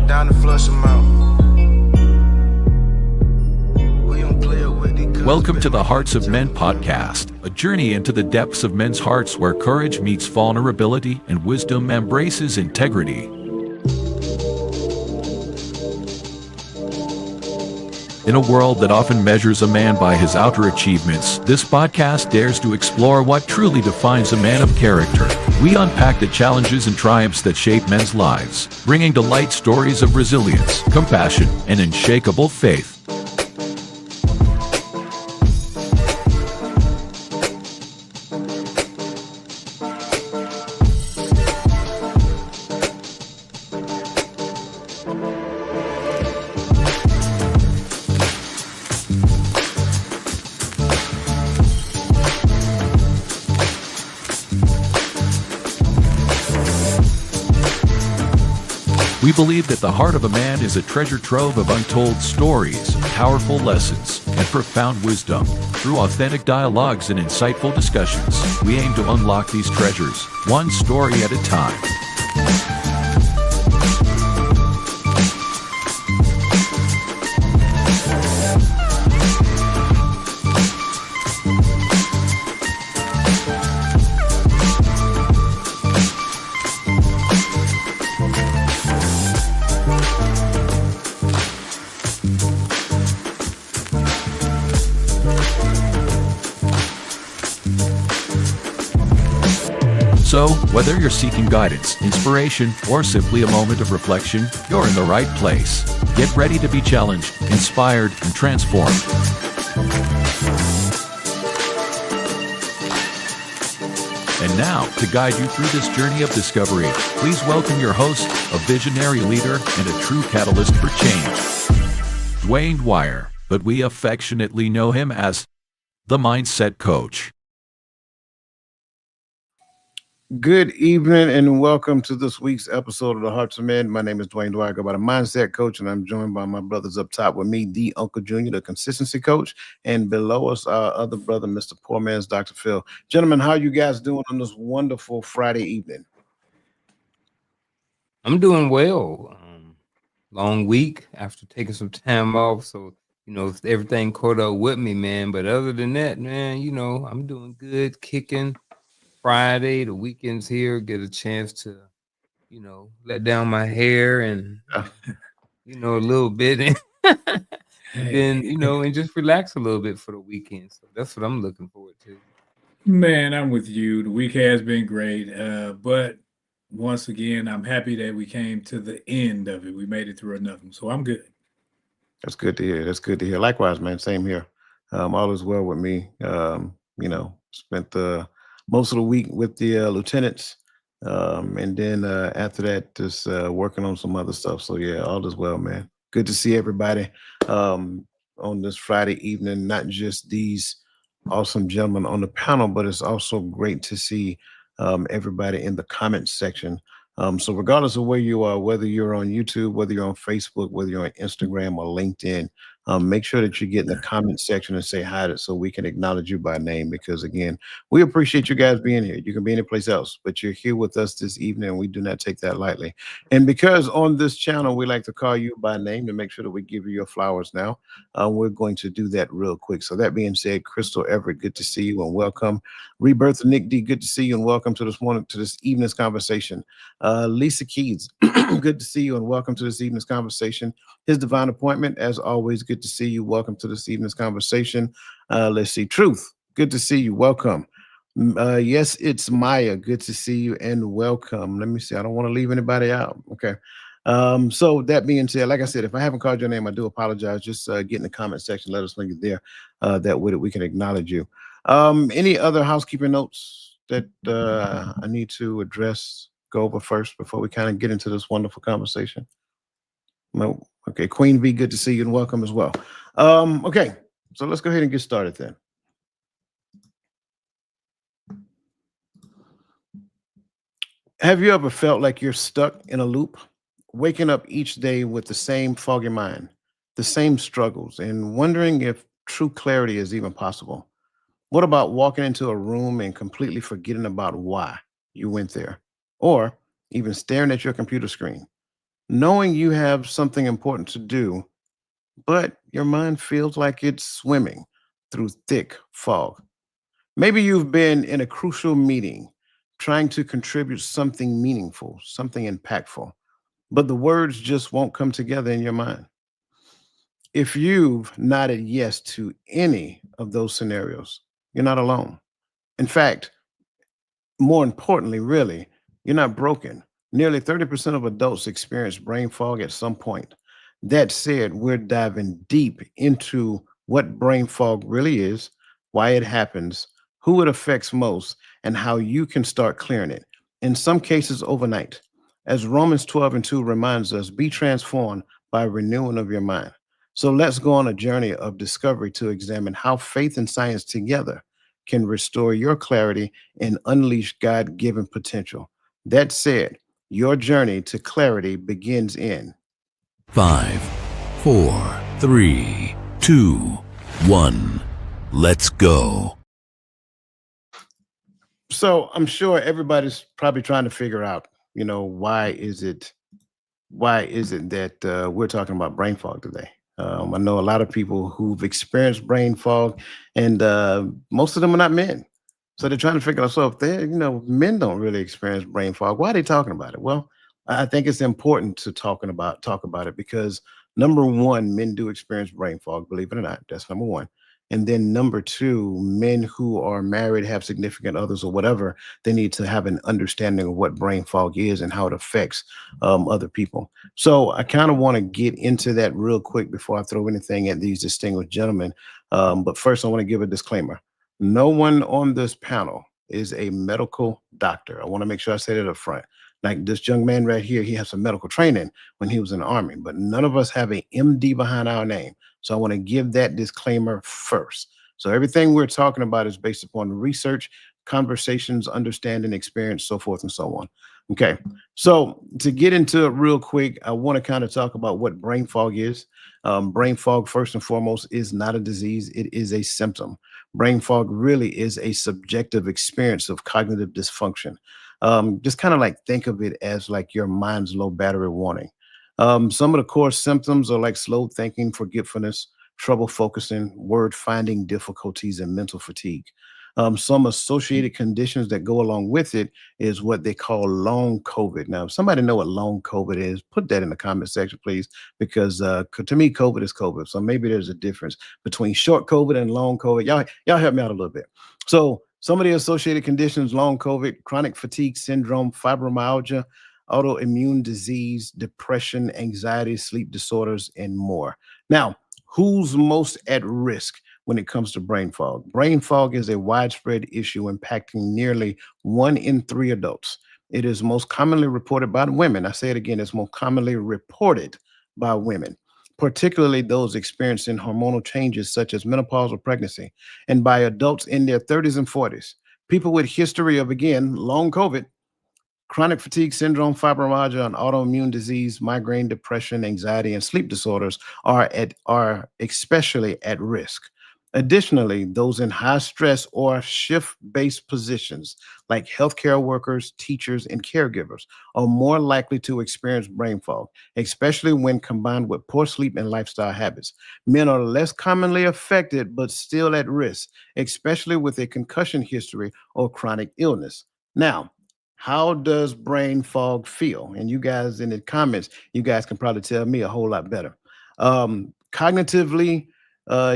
down and flush them out. We don't play with it. Welcome to the Hearts of Men podcast, a journey into the depths of men's hearts where courage meets vulnerability and wisdom embraces integrity. In a world that often measures a man by his outer achievements, this podcast dares to explore what truly defines a man of character. We unpack the challenges and triumphs that shape men's lives, bringing to light stories of resilience, compassion, and unshakable faith. We believe that the heart of a man is a treasure trove of untold stories, powerful lessons, and profound wisdom. Through authentic dialogues and insightful discussions, we aim to unlock these treasures, one story at a time. So, whether you're seeking guidance, inspiration, or simply a moment of reflection, you're in the right place. Get ready to be challenged, inspired, and transformed. And now, to guide you through this journey of discovery, please welcome your host, a visionary leader and a true catalyst for change, Dwayne Dwyer, but we affectionately know him as the Mindset Coach. Good evening and welcome to this week's episode of the Hearts of Men. My name is Dwayne Dwyer, about a mindset coach, and I'm joined by my brothers up top with me, the Uncle Junior, the consistency coach, and below us, our other brother, Mr. Poor Man's Dr. Phil. Gentlemen, how are you guys doing on this wonderful Friday evening? I'm doing well. Long week after taking some time off, so everything caught up with me, man. But other than that, man, I'm doing good, kicking. Friday, the weekend's here, get a chance to, let down my hair and, a little bit and then, and just relax a little bit for the weekend. So that's what I'm looking forward to. Man, I'm with you. The week has been great. But once again, I'm happy that we came to the end of it. We made it through enough. So I'm good. That's good to hear. That's good to hear. Likewise, man. Same here. All is well with me. Spent the most of the week with the lieutenants, and then after that, just working on some other stuff. So yeah, all is well, man. Good to see everybody on this Friday evening. Not just these awesome gentlemen on the panel, but it's also great to see everybody in the comments section. So regardless of where you are, whether you're on YouTube, whether you're on Facebook, whether you're on Instagram or LinkedIn, make sure that you get in the comment section and say hi so we can acknowledge you by name, because again, we appreciate you guys being here. You can be any place else, but you're here with us this evening, and we do not take that lightly. And because on this channel, we like to call you by name to make sure that we give you your flowers now, we're going to do that real quick. So that being said, Crystal Everett, good to see you and welcome. Rebirth Nick D, good to see you and welcome to this evening's conversation. Lisa Keys, good to see you and welcome to this evening's conversation. His Divine Appointment, as always, good to see you. Welcome to this evening's conversation. Let's see. Truth, good to see you. Welcome. Yes, it's Maya. Good to see you and welcome. Let me see. I don't want to leave anybody out. Okay. So that being said, like I said, if I haven't called your name, I do apologize. Just get in the comment section. Let us know you're there. That way we can acknowledge you. Any other housekeeping notes that I need to address, go over first before we kind of get into this wonderful conversation? No. Okay, Queen V, good to see you and welcome as well. Okay, so let's go ahead and get started then. Have you ever felt like you're stuck in a loop, waking up each day with the same foggy mind, the same struggles, and wondering if true clarity is even possible? What about walking into a room and completely forgetting about why you went there, or even staring at your computer screen? knowing you have something important to do, but your mind feels like it's swimming through thick fog. Maybe you've been in a crucial meeting trying to contribute something meaningful, something impactful, but the words just won't come together in your mind. If you've nodded yes to any of those scenarios, you're not alone. In fact, more importantly, really, you're not broken. Nearly 30% of adults experience brain fog at some point. That said, we're diving deep into what brain fog really is, why it happens, who it affects most, and how you can start clearing it. In some cases, overnight. As Romans 12 and 2 reminds us, be transformed by renewing of your mind. So let's go on a journey of discovery to examine how faith and science together can restore your clarity and unleash God given potential. That said, your journey to clarity begins in 5, 4, 3, 2, 1. Let's go. So I'm sure everybody's probably trying to figure out, why is it that we're talking about brain fog today? I know a lot of people who've experienced brain fog, and most of them are not men. So they're trying to figure out, so if they, men don't really experience brain fog, why are they talking about it? Well, I think it's important to talk about it because number one, men do experience brain fog, believe it or not. That's number one. And then number two, men who are married, have significant others or whatever, they need to have an understanding of what brain fog is and how it affects other people. So I kind of want to get into that real quick before I throw anything at these distinguished gentlemen. But first, I want to give a disclaimer. No one on this panel is a medical doctor. I want to make sure I say that up front. Like this young man right here, he has some medical training when he was in the army, but none of us have a MD behind our name. So I want to give that disclaimer first. So everything we're talking about is based upon research, conversations, understanding, experience, so forth and so on. Okay. So to get into it real quick, I want to kind of talk about what brain fog is. Brain fog, first and foremost, is not a disease. It is a symptom. Brain fog really is a subjective experience of cognitive dysfunction. Just kind of like think of it as like your mind's low battery warning. Some of the core symptoms are like slow thinking, forgetfulness, trouble focusing, word finding difficulties, and mental fatigue. Some associated conditions that go along with it is what they call long COVID. Now, if somebody know what long COVID is, put that in the comment section, please, because to me, COVID is COVID. So maybe there's a difference between short COVID and long COVID. Y'all help me out a little bit. So some of the associated conditions: long COVID, chronic fatigue syndrome, fibromyalgia, autoimmune disease, depression, anxiety, sleep disorders, and more. Now, who's most at risk when it comes to brain fog? Brain fog is a widespread issue impacting nearly 1 in 3 adults. It is most commonly reported by women. I say it again, it's most commonly reported by women, particularly those experiencing hormonal changes such as menopause or pregnancy, and by adults in their 30s and 40s. People with history of, again, long COVID, chronic fatigue syndrome, fibromyalgia, and autoimmune disease, migraine, depression, anxiety, and sleep disorders are especially at risk. Additionally, those in high stress or shift-based positions like healthcare workers, teachers, and caregivers are more likely to experience brain fog, especially when combined with poor sleep and lifestyle habits. Men are less commonly affected, but still at risk, especially with a concussion history or chronic illness. Now, how does brain fog feel? And you guys in the comments, you guys can probably tell me a whole lot better. Cognitively,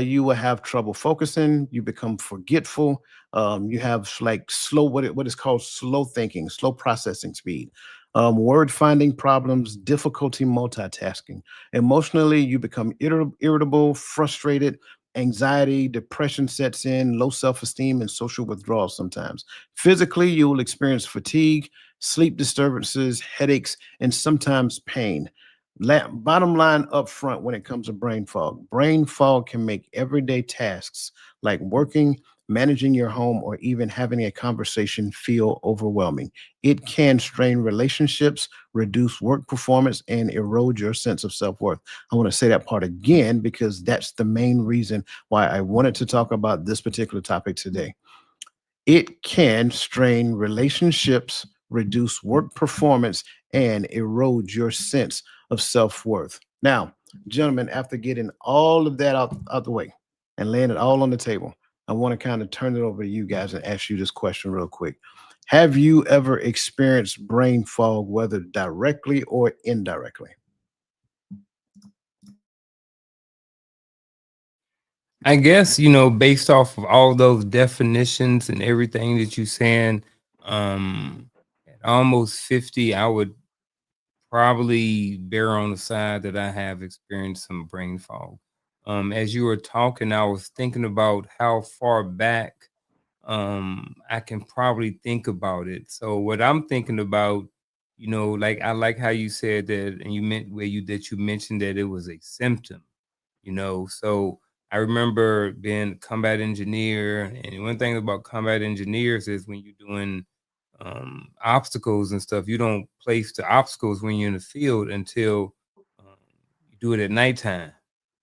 you will have trouble focusing. You become forgetful. You have like slow, what is called slow thinking, slow processing speed. Word finding problems, difficulty multitasking. Emotionally, you become irritable, frustrated. Anxiety, depression sets in, low self-esteem, and social withdrawal sometimes. Physically, you will experience fatigue, sleep disturbances, headaches, and sometimes pain. Bottom line up front, when it comes to brain fog can make everyday tasks like working, managing your home, or even having a conversation feel overwhelming. It can strain relationships, reduce work performance, and erode your sense of self-worth. I want to say that part again because that's the main reason why I wanted to talk about this particular topic today. It can strain relationships, reduce work performance, and erode your sense of self-worth. Now, gentlemen, after getting all of that out the way and laying it all on the table, I want to kind of turn it over to you guys and ask you this question real quick. Have you ever experienced brain fog, whether directly or indirectly? I guess, based off of all those definitions and everything that you're saying, at almost 50, I would probably bear on the side that I have experienced some brain fog. As you were talking, I was thinking about how far back I can probably think about it. So what I'm thinking about, like I like how you said that, and you meant where you mentioned that it was a symptom. So I remember being a combat engineer, and one thing about combat engineers is when you're doing obstacles and stuff, you don't place the obstacles when you're in the field until you do it at nighttime.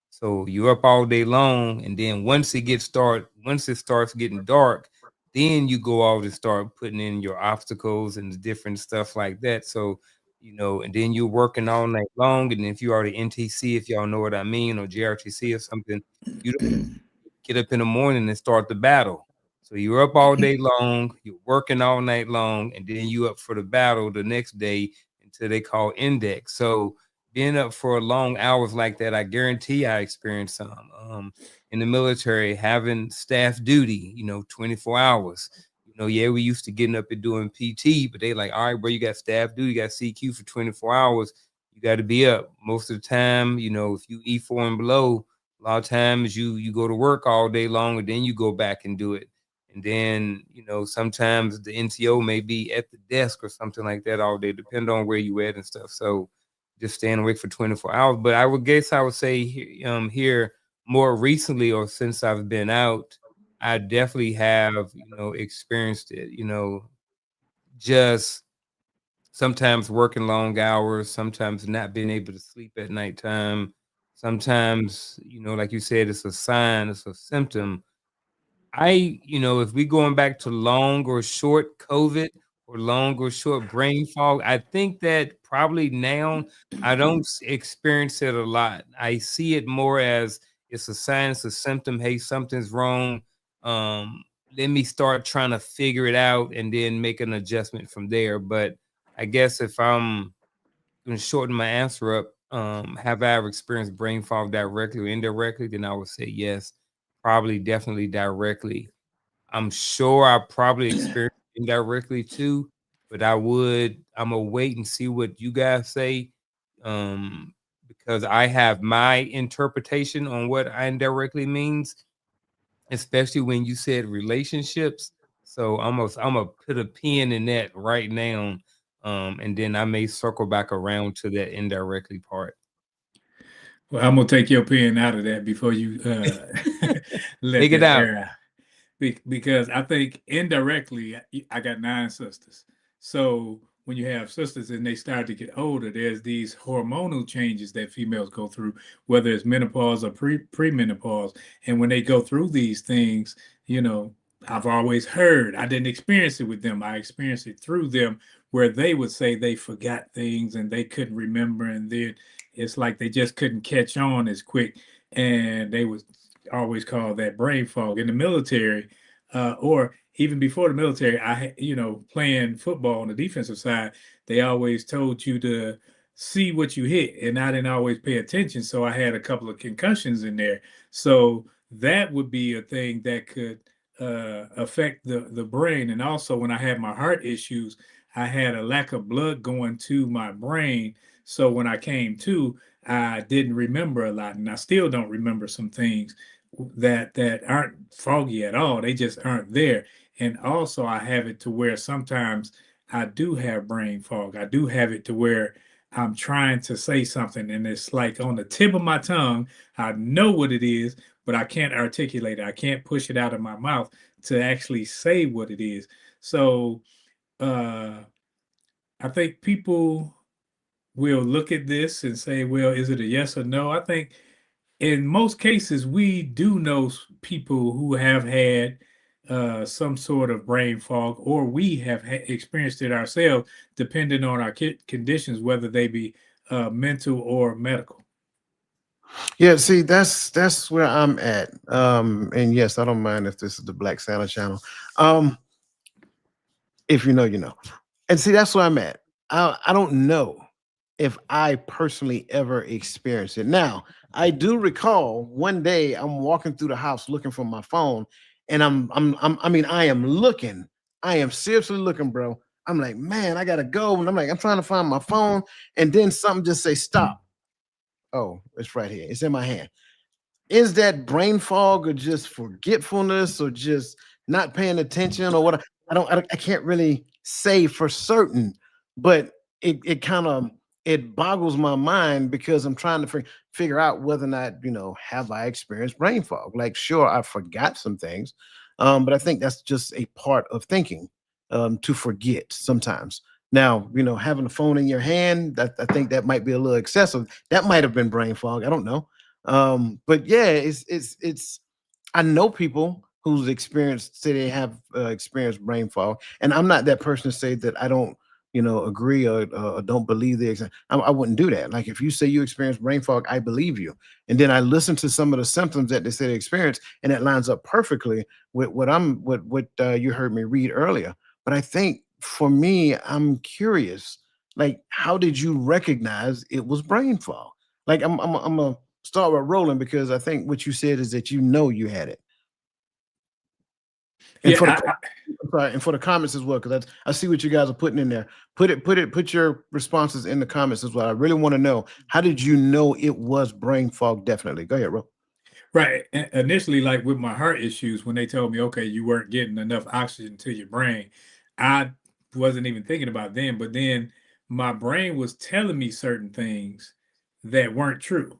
So you're up all day long, and then once it starts getting dark, then you go out and start putting in your obstacles and the different stuff like that. So, and then you're working all night long. And if you are the NTC, if y'all know what I mean, or JRTC or something, you don't get up in the morning and start the battle. So you're up all day long, you're working all night long, and then you up for the battle the next day until they call index. So being up for long hours like that, I guarantee I experienced some. In the military, having staff duty, 24 hours. Yeah, we used to getting up and doing PT, but they like, all right, bro, you got staff duty, you got CQ for 24 hours. You got to be up most of the time. If you E4 and below, a lot of times you go to work all day long and then you go back and do it. And then, sometimes the NCO may be at the desk or something like that all day, depending on where you at and stuff. So just staying awake for 24 hours. But I would say here more recently, or since I've been out, I definitely have, experienced it, just sometimes working long hours, sometimes not being able to sleep at nighttime. Sometimes, like you said, it's a sign, it's a symptom. If we going back to long or short COVID or long or short brain fog, I think that probably now I don't experience it a lot. I see it more as it's a sign, it's a symptom. Hey, something's wrong. Let me start trying to figure it out and then make an adjustment from there. But I guess if I'm going to shorten my answer up, have I ever experienced brain fog directly or indirectly? Then I would say yes, probably, definitely directly. I'm sure I probably experienced it indirectly too, but I'm gonna wait and see what you guys say. Because I have my interpretation on what indirectly means, especially when you said relationships. So I'm gonna put a pin in that right now. And then I may circle back around to that indirectly part. Well, I'm gonna take your pen out of that before you let Take it that out. air out. Because I think indirectly, I got 9 sisters. So when you have sisters and they start to get older, there's these hormonal changes that females go through, whether it's menopause or premenopause. And when they go through these things, you know, I've always heard, I didn't experience it with them. I experienced it through them, where they would say they forgot things and they couldn't remember. And then it's like they just couldn't catch on as quick. And they would always call that brain fog. In the military, or even before the military, playing football on the defensive side, they always told you to see what you hit, and I didn't always pay attention. So I had a couple of concussions in there. So that would be a thing that could affect the brain. And also, when I had my heart issues, I had a lack of blood going to my brain. So when I came to, I didn't remember a lot, and I still don't remember some things that aren't foggy at all. They just aren't there. And also, I have it to where sometimes I do have brain fog. I do have it to where I'm trying to say something and it's like on the tip of my tongue. I know what it is, but I can't articulate it. I can't push it out of my mouth to actually say what it is. So uh, I think people will look at this and say, well, is it a yes or no? I think in most cases, we do know people who have had some sort of brain fog, or we have experienced it ourselves, depending on our conditions, whether they be mental or medical. Yeah, see, that's where I'm at. And yes, I don't mind if this is the Black Santa channel. Um, if you know, you know. And see, that's where I'm at. I don't know if I personally ever experienced it. Now, I do recall one day I'm walking through the house looking for my phone, and I mean, I am looking, I am seriously looking, bro. I'm like, man, I gotta go. And I'm like, I'm trying to find my phone, and then something just say stop. Oh, it's right here. It's in my hand. Is that brain fog or just forgetfulness or just not paying attention or what? I can't really say for certain, but it kind of it boggles my mind because I'm trying to figure out whether or not, have I experienced brain fog? Like, sure, I forgot some things, but I think that's just a part of thinking, to forget sometimes. Now, having a phone in your hand, that I think that might be a little excessive. That might have been brain fog. I don't know. But yeah, it's I know people who's experienced say they have experienced brain fog, and I'm not that person to say that I don't, agree or don't believe the exam. I wouldn't do that. Like if you say you experience brain fog, I believe you, and then I listen to some of the symptoms that they say they experience, and it lines up perfectly with what you heard me read earlier. But I think for me, I'm curious. Like, how did you recognize it was brain fog? Like, I'm a start with rolling because I think what you said is that you had it. And for the Yeah, I'm sorry, and for the comments as well, because I see what you guys are putting in there. Put your responses in the comments as well. I really want to know, how did you know it was brain fog? Definitely. Go ahead, Ro. right. Initially, like with my heart issues, when they told me, okay, you weren't getting enough oxygen to your brain, I wasn't even thinking about them. But then my brain was telling me certain things that weren't true.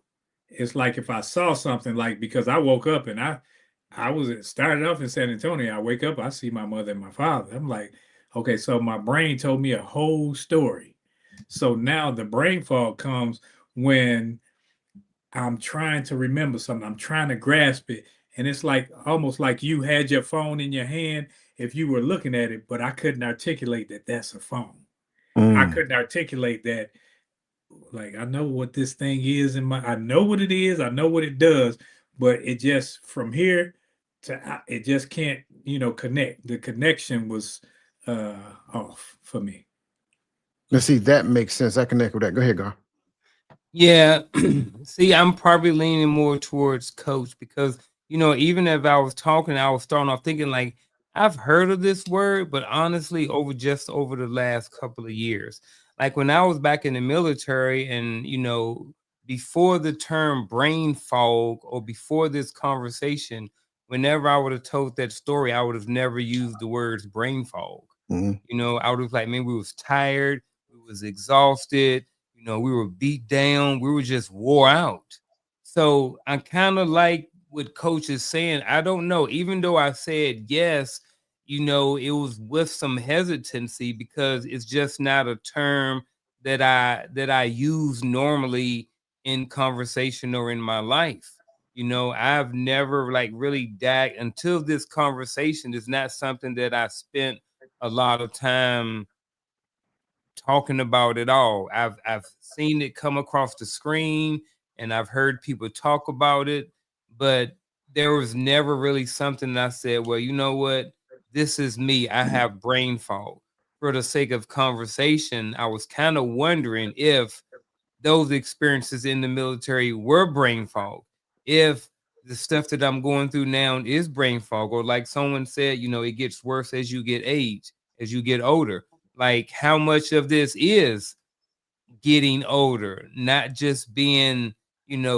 It's like if I saw something, like because I woke up and I was started off in San Antonio. I wake up, I see my mother and my father. I'm like, okay, so my brain told me a whole story. So now the brain fog comes when I'm trying to remember something. I'm trying to grasp it. And it's like almost like you had your phone in your hand if you were looking at it, but I couldn't articulate that that's a phone. I Mm. couldn't articulate that, like, I know what this thing is I know what it is, I know what it does, but it just from here to it just can't, connect. The connection was off for me. Let's see, that makes sense. I connect with that. Go ahead, Gar. Yeah. See, I'm probably leaning more towards coach because, even if I was talking, I was starting off thinking like, I've heard of this word, but honestly, over the last couple of years, like when I was back in the military and, before the term brain fog or before this conversation, whenever I would have told that story, I would have never used the words brain fog. Mhm. I would have like, man, we was tired, we was exhausted, we were beat down, we were just wore out. So I kind of like what coach is saying. I don't know, even though I said yes, it was with some hesitancy because it's just not a term that I use normally in conversation or in my life. I've never like really until this conversation is not something that I spent a lot of time talking about it all. I've seen it come across the screen and I've heard people talk about it, but there was never really something that I said, well, you know what? This is me. I have brain fog. For the sake of conversation, I was kind of wondering if those experiences in the military were brain fog. If the stuff that I'm going through now is brain fog, or like someone said, it gets worse as you get age, as you get older. Like how much of this is getting older, not just being,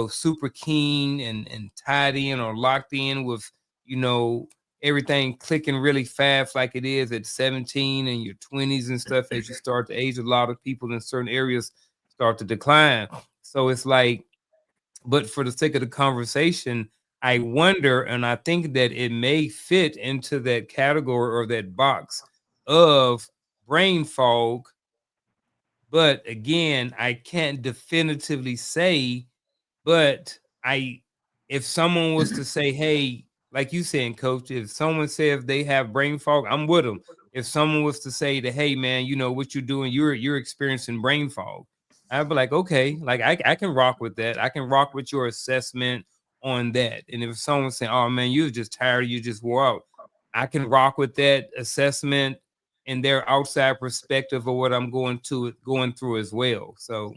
super keen and tied in or locked in with, you know, everything clicking really fast like it is at 17 and your 20s and stuff. As you start to age, a lot of people in certain areas start to decline. So it's like, but for the sake of the conversation, I wonder, and I think that it may fit into that category or that box of brain fog. But again, I can't definitively say, but if someone was to say, hey, like you saying, coach, if someone says they have brain fog, I'm with them. If someone was to say that, hey man, you know what you're doing, you're experiencing brain fog, I'd be like, okay, like I can rock with that. I can rock with your assessment on that. And if someone's saying, oh man, you're just tired, you just wore out, I can rock with that assessment and their outside perspective of what I'm going through as well. So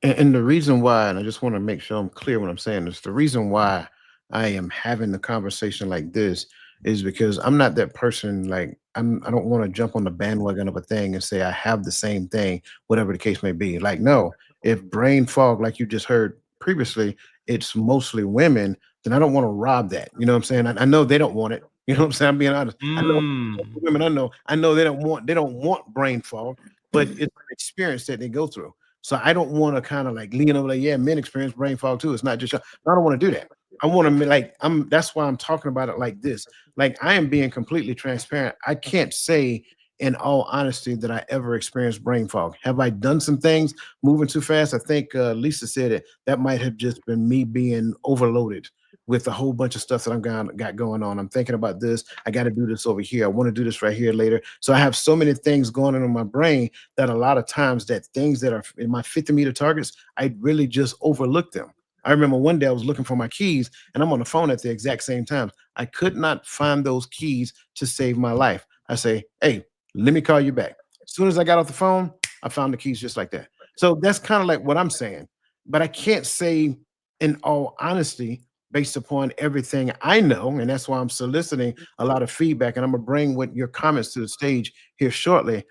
And the reason why, and I just want to make sure I'm clear when I'm saying this, the reason why I am having the conversation like this is because I'm not that person. Like I don't want to jump on the bandwagon of a thing and say I have the same thing, whatever the case may be. Like, no, if brain fog, like you just heard previously, it's mostly women, then I don't want to rob that. You know what I'm saying? I know they don't want it. You know what I'm saying? I'm being honest. I know women I know they don't want brain fog, but it's an experience that they go through. So I don't want to kind of like lean over like, yeah, men experience brain fog too. It's not just I don't want to do that. I want to like that's why I'm talking about it like this. Like I am being completely transparent. I can't say in all honesty that I ever experienced brain fog. Have I done some things moving too fast? I think Lisa said it. That might have just been me being overloaded with a whole bunch of stuff that got going on. I'm thinking about this. I got to do this over here. I want to do this right here later. So I have so many things going on in my brain that a lot of times that things that are in my 50-meter targets, I really just overlook them. I remember one day I was looking for my keys and I'm on the phone at the exact same time. I could not find those keys to save my life. I say, hey, let me call you back. As soon as I got off the phone, I found the keys just like that. So that's kind of like what I'm saying. But I can't say in all honesty, based upon everything I know, and that's why I'm soliciting a lot of feedback, and I'm gonna bring what your comments to the stage here shortly.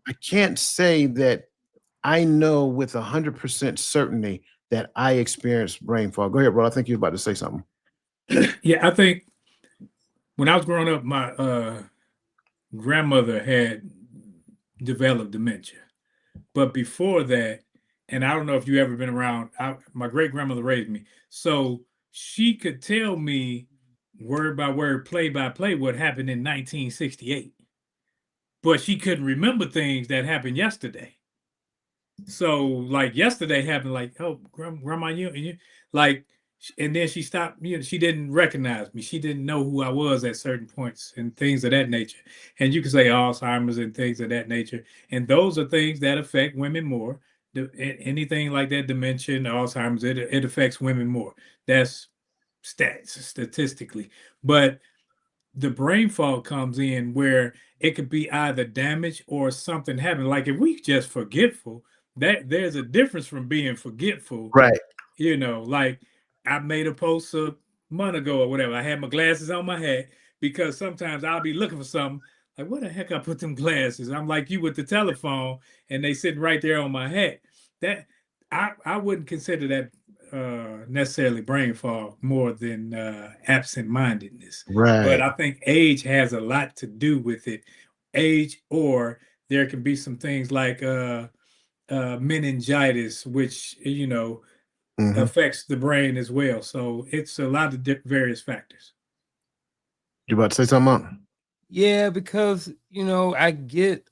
I can't say that I know with 100% certainty that I experienced brain fog. Go ahead, bro. I think you're about to say something. Yeah, I think when I was growing up, my grandmother had developed dementia. But before that, and I don't know if you ever been around, my great grandmother raised me. So she could tell me word by word, play by play, what happened in 1968. But she couldn't remember things that happened yesterday. So like yesterday happened, like, oh, grandma, you like, and then she stopped, she didn't recognize me. She didn't know who I was at certain points and things of that nature. And you can say Alzheimer's and things of that nature. And those are things that affect women more. Anything like that, dementia, Alzheimer's, it affects women more. That's statistically. But the brain fog comes in where it could be either damage or something happened. Like if we just forgetful, that there's a difference from being forgetful. Right. Like I made a post a month ago or whatever. I had my glasses on my head because sometimes I'll be looking for something. Like, what the heck I put them glasses? I'm like you with the telephone and they sitting right there on my head. That I wouldn't consider that necessarily brain fog more than absent-mindedness. Right. But I think age has a lot to do with it. Age, or there can be some things like meningitis, which affects the brain as well. So it's a lot of various factors. You about to say something? yeah, because I get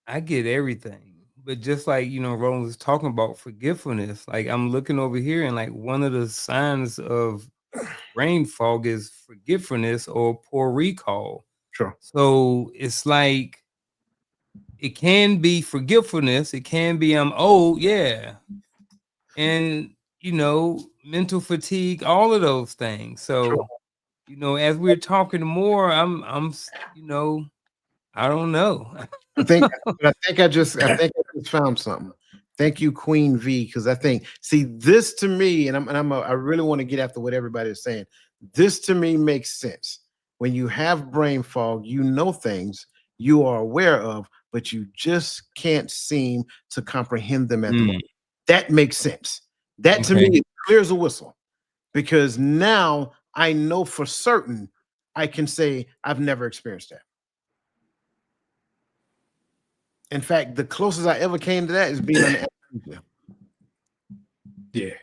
everything. But just like, Roland was talking about forgetfulness, like I'm looking over here and like one of the signs of brain fog is forgetfulness or poor recall. Sure. So it's like it can be forgetfulness, it can be I'm old, yeah. And mental fatigue, all of those things. So, Sure. As we're talking more, I'm I don't know. I think I just found something. Thank you, Queen V, because I think this to me, and I really want to get after what everybody is saying. This to me makes sense. When you have brain fog, things you are aware of, but you just can't seem to comprehend them at the moment. That makes sense. That to me is clear as a whistle, because now I know for certain I can say I've never experienced that. In fact, the closest I ever came to that is being on anesthesia. Yeah.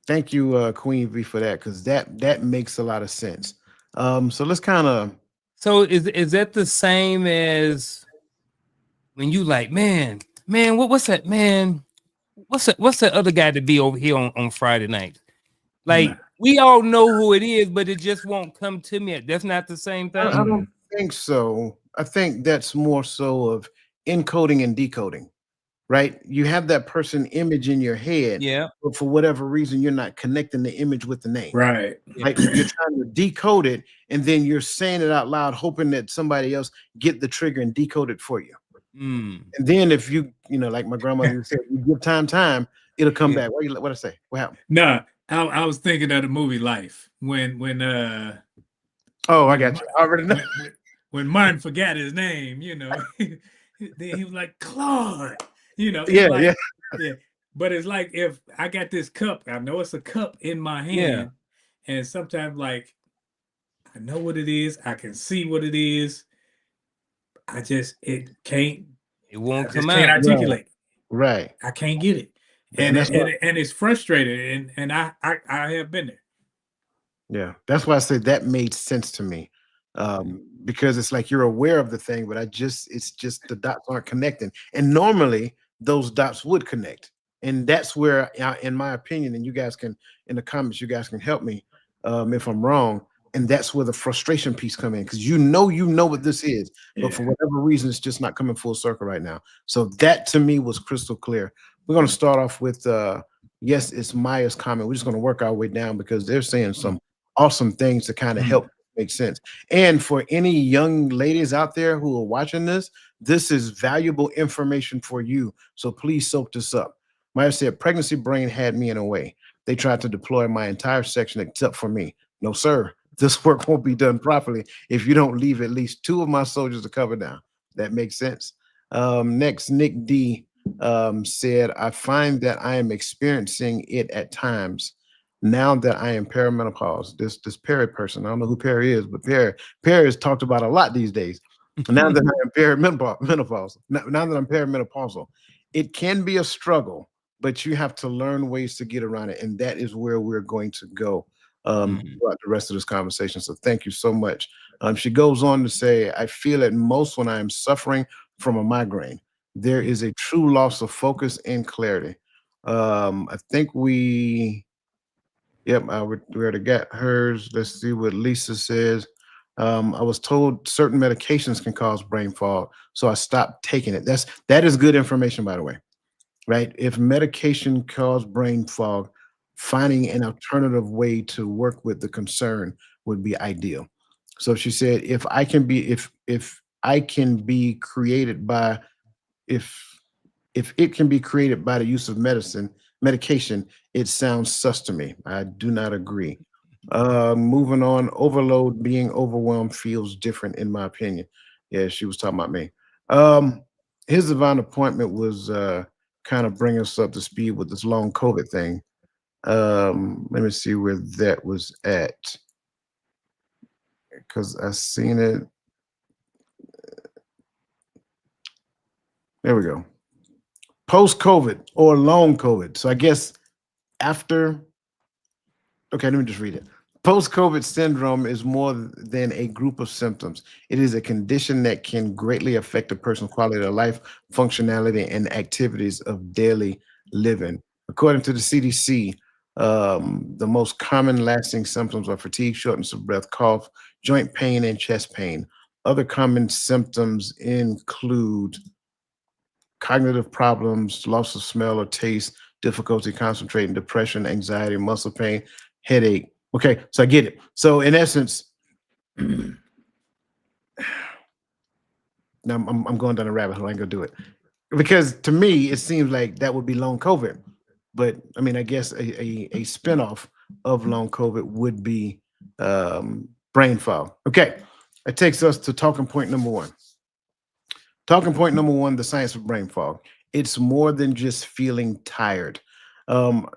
Thank you, Queen V, for that, because that makes a lot of sense. So let's kind of. So is that the same as when you like, man, what's that, man? What's that other guy to be over here on Friday night? Like Nah. we all know who it is, but it just won't come to me. That's not the same I thing. don't think so. I think that's more so of encoding and decoding, right? You have that person image in your head, Yeah. but for whatever reason, you're not connecting the image with the name. Right. Right? So you're trying to decode it, and then you're saying it out loud, hoping that somebody else get the trigger and decode it for you. Mm. And then if you know, like my grandmother said, you give time, it'll come Yeah. back. What I say? What happened? No, I was thinking of the movie Life when Oh, I when got you. I already know. when Martin forgot his name, you know, then he was like Claude, you know, it's Yeah, like yeah. yeah, but it's like if I got this cup, I know it's a cup in my Yeah. hand, and sometimes like I know what it is, I can see what it is, it can't, It I won't just come can't out. articulate. Right. I can't get it, And that's why, and it's frustrating, and I have been there. yeah, that's why I said that made sense to me. Because it's like you're aware of the thing, but it's just the dots aren't connecting. And normally those dots would connect. And that's where, in my opinion, and you guys can, in the comments, you guys can help me if I'm wrong. And that's where the frustration piece come in, because you know what this is, but for Yeah. whatever reason, it's just not coming full circle right now. So that to me was crystal clear. We're going to start off with yes, it's Maya's comment. We're just going to work our way down because they're saying some awesome things to kind of help make sense. And for any young ladies out there who are watching this is valuable information for you. So please soak this up. Maya said, pregnancy brain had me in a way. They tried to deploy my entire section except for me. No, sir. This work won't be done properly if you don't leave at least 2 of my soldiers to cover down. That makes sense. Next, Nick D said, I find that I am experiencing it at times now that I am perimenopause. This Perry person, I don't know who Perry is, but Perry is talked about a lot these days. Now that I am perimenopause, now that I'm perimenopausal, it can be a struggle, but you have to learn ways to get around it, and that is where we're going to go throughout the rest of this conversation. So thank you so much. She goes on to say, I feel it most when I am suffering from a migraine. There is a true loss of focus and clarity. I think yep, we already got hers. Let's see what Lisa says. I was told certain medications can cause brain fog, so I stopped taking it. That is good information, by the way, right? If medication cause brain fog, finding an alternative way to work with the concern would be ideal. So she said, if I can be created by if it can be created by the use of medication, it sounds sus to me. I do not agree. Moving on, overload, being overwhelmed feels different in my opinion. Yeah, she was talking about me. His divine appointment was kind of bring us up to speed with this long COVID thing. Let me see where that was at, because I seen it. There we go. Post-COVID or long COVID. So I guess after, okay, let me just read it. Post-COVID syndrome is more than a group of symptoms. It is a condition that can greatly affect a person's quality of life, functionality, and activities of daily living. According to the CDC, the most common lasting symptoms are fatigue, shortness of breath, cough, joint pain, and chest pain. Other common symptoms include cognitive problems, loss of smell or taste, difficulty concentrating, depression, anxiety, muscle pain, headache. Okay, so I get it. So in essence, now I'm going down a rabbit hole. I ain't gonna do it because to me it seems like that would be long COVID, but I mean I guess a spinoff of long COVID would be brain fog. Okay, that takes us to talking point number one. Talking point number one, the science of brain fog. It's more than just feeling tired.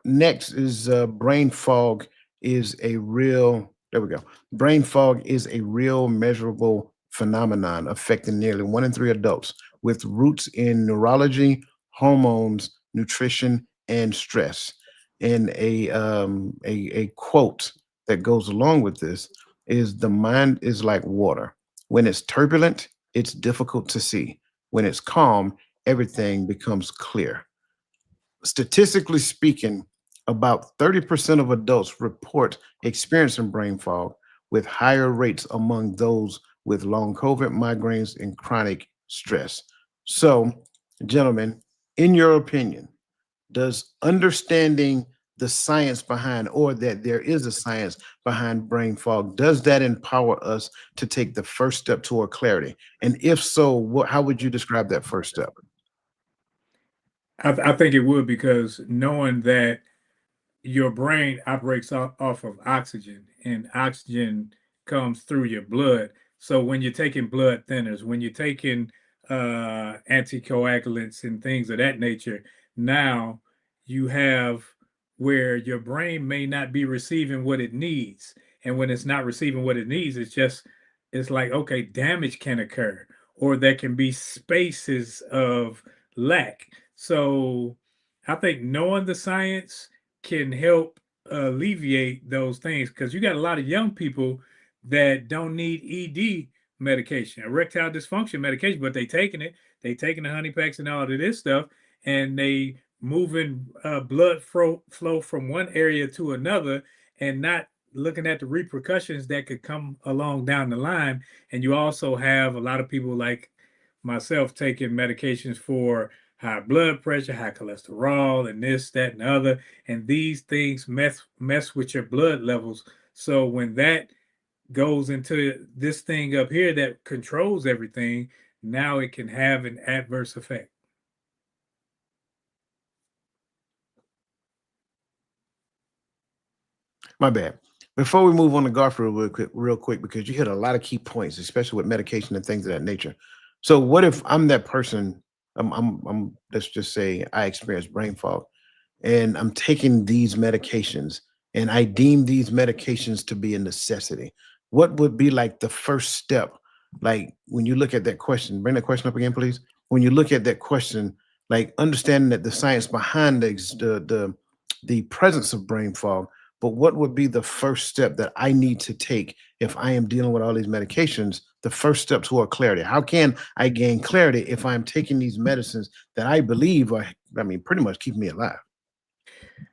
Next is brain fog is a real, there we go. Brain fog is a real measurable phenomenon affecting nearly 1 in 3 adults with roots in neurology, hormones, nutrition, and stress. And a quote that goes along with this is the mind is like water. When it's turbulent, it's difficult to see. When it's calm, everything becomes clear. Statistically speaking, about 30% of adults report experiencing brain fog, with higher rates among those with long COVID, migraines, and chronic stress. So, gentlemen, in your opinion, does understanding the science behind, or that there is a science behind brain fog, does that empower us to take the first step toward clarity? And if so, how would you describe that first step? I think it would, because knowing that your brain operates off of oxygen, and oxygen comes through your blood. So when you're taking blood thinners, when you're taking anticoagulants and things of that nature, now you have where your brain may not be receiving what it needs. And when it's not receiving what it needs, it's like, okay, damage can occur, or there can be spaces of lack. So I think knowing the science can help alleviate those things, because you got a lot of young people that don't need ED medication, erectile dysfunction medication, but they taking the honey packs and all of this stuff, and they moving blood flow from one area to another, and not looking at the repercussions that could come along down the line. And you also have a lot of people like myself taking medications for high blood pressure, high cholesterol, and this, that, and the other. And these things mess with your blood levels. So when that goes into this thing up here that controls everything, now it can have an adverse effect. My bad. Before we move on to Garfield real quick, because you hit a lot of key points, especially with medication and things of that nature. So, what if I'm that person? Let's just say I experience brain fog, and I'm taking these medications, and I deem these medications to be a necessity. What would be like the first step? Like when you look at that question, bring that question up again, please. When you look at that question, like understanding that the science behind the presence of brain fog, but what would be the first step that I need to take if I am dealing with all these medications? The first step toward clarity. How can I gain clarity if I'm taking these medicines that I believe are, I mean, pretty much keep me alive?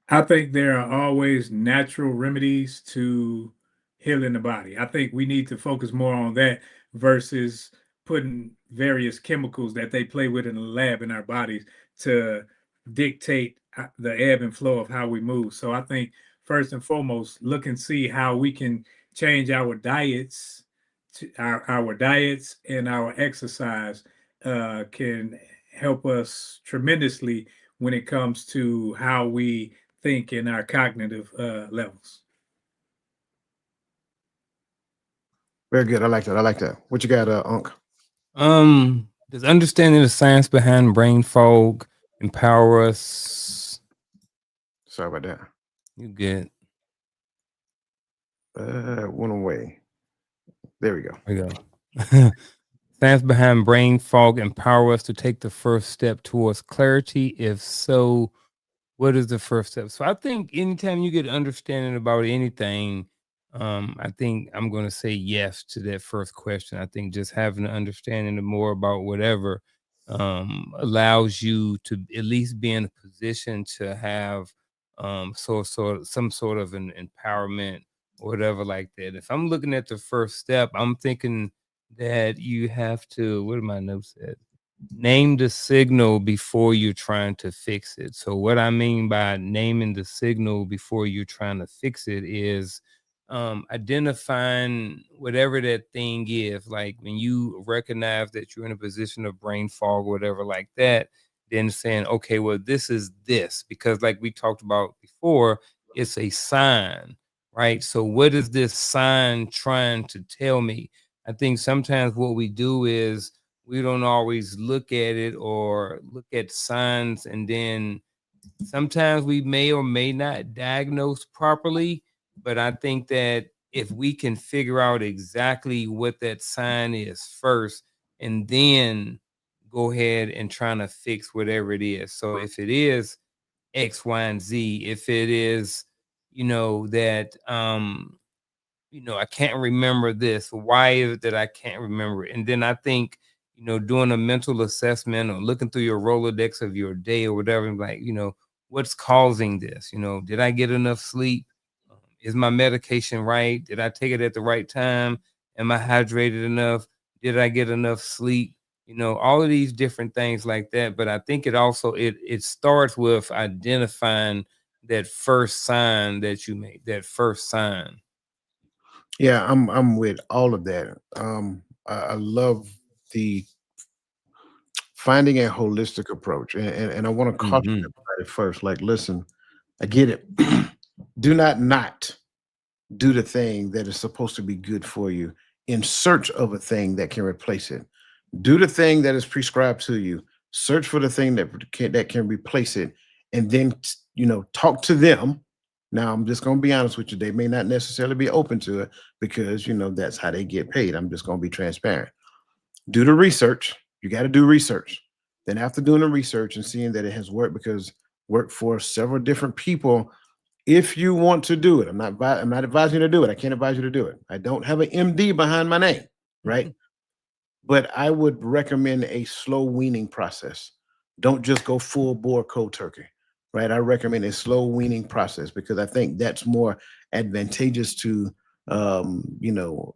I think there are always natural remedies to healing the body. I think we need to focus more on that versus putting various chemicals that they play with in the lab in our bodies to dictate the ebb and flow of how we move. So I think first and foremost, look and see how we can change our diets, our diets and our exercise can help us tremendously when it comes to how we think in our cognitive levels. Very good. I like that. I like that. What you got, Unc? Does understanding the science behind brain fog empower us? Sorry about that. You good? It went away. There we go. There we go. Science behind brain fog empower us to take the first step towards clarity? If so, what is the first step? So I think anytime you get understanding about anything, I think I'm going to say yes to that first question. I think just having an understanding more about whatever allows you to at least be in a position to have some sort of an empowerment or whatever like that. If I'm looking at the first step, I'm thinking that you have to, what did my notes said? Name the signal before you're trying to fix it. So what I mean by naming the signal before you're trying to fix it is identifying whatever that thing is. Like when you recognize that you're in a position of brain fog or whatever like that, then saying, okay, well, this is this, because like we talked about before, it's a sign, right? So what is this sign trying to tell me? I think sometimes what we do is we don't always look at it or look at signs, and then sometimes we may or may not diagnose properly. But I think that if we can figure out exactly what that sign is first, and then go ahead and trying to fix whatever it is. So if it is X, Y, and Z, if it is, that I can't remember this. Why is it that I can't remember it? And then I think, doing a mental assessment or looking through your Rolodex of your day or whatever, like, what's causing this? You know, did I get enough sleep? Is my medication right? Did I take it at the right time? Am I hydrated enough? Did I get enough sleep? You know, all of these different things like that. But I think it also it starts with identifying that first sign that you make, that first sign. Yeah, I'm with all of that. I love the finding a holistic approach, and I want to caution Hmm. everybody first. Like, listen, I get it. Do not do the thing that is supposed to be good for you in search of a thing that can replace it. Do the thing that is prescribed to you. Search for the thing that can replace it, and then talk to them. Now, I'm just going to be honest with you. They may not necessarily be open to it because that's how they get paid. I'm just going to be transparent. Do the research. You got to do research. Then after doing the research and seeing that it has worked, because worked for several different people, if you want to do it, I'm not advising you to do it. I can't advise you to do it. I don't have an MD behind my name, right? But I would recommend a slow weaning process. Don't just go full bore cold turkey, right? I recommend a slow weaning process because I think that's more advantageous to, you know,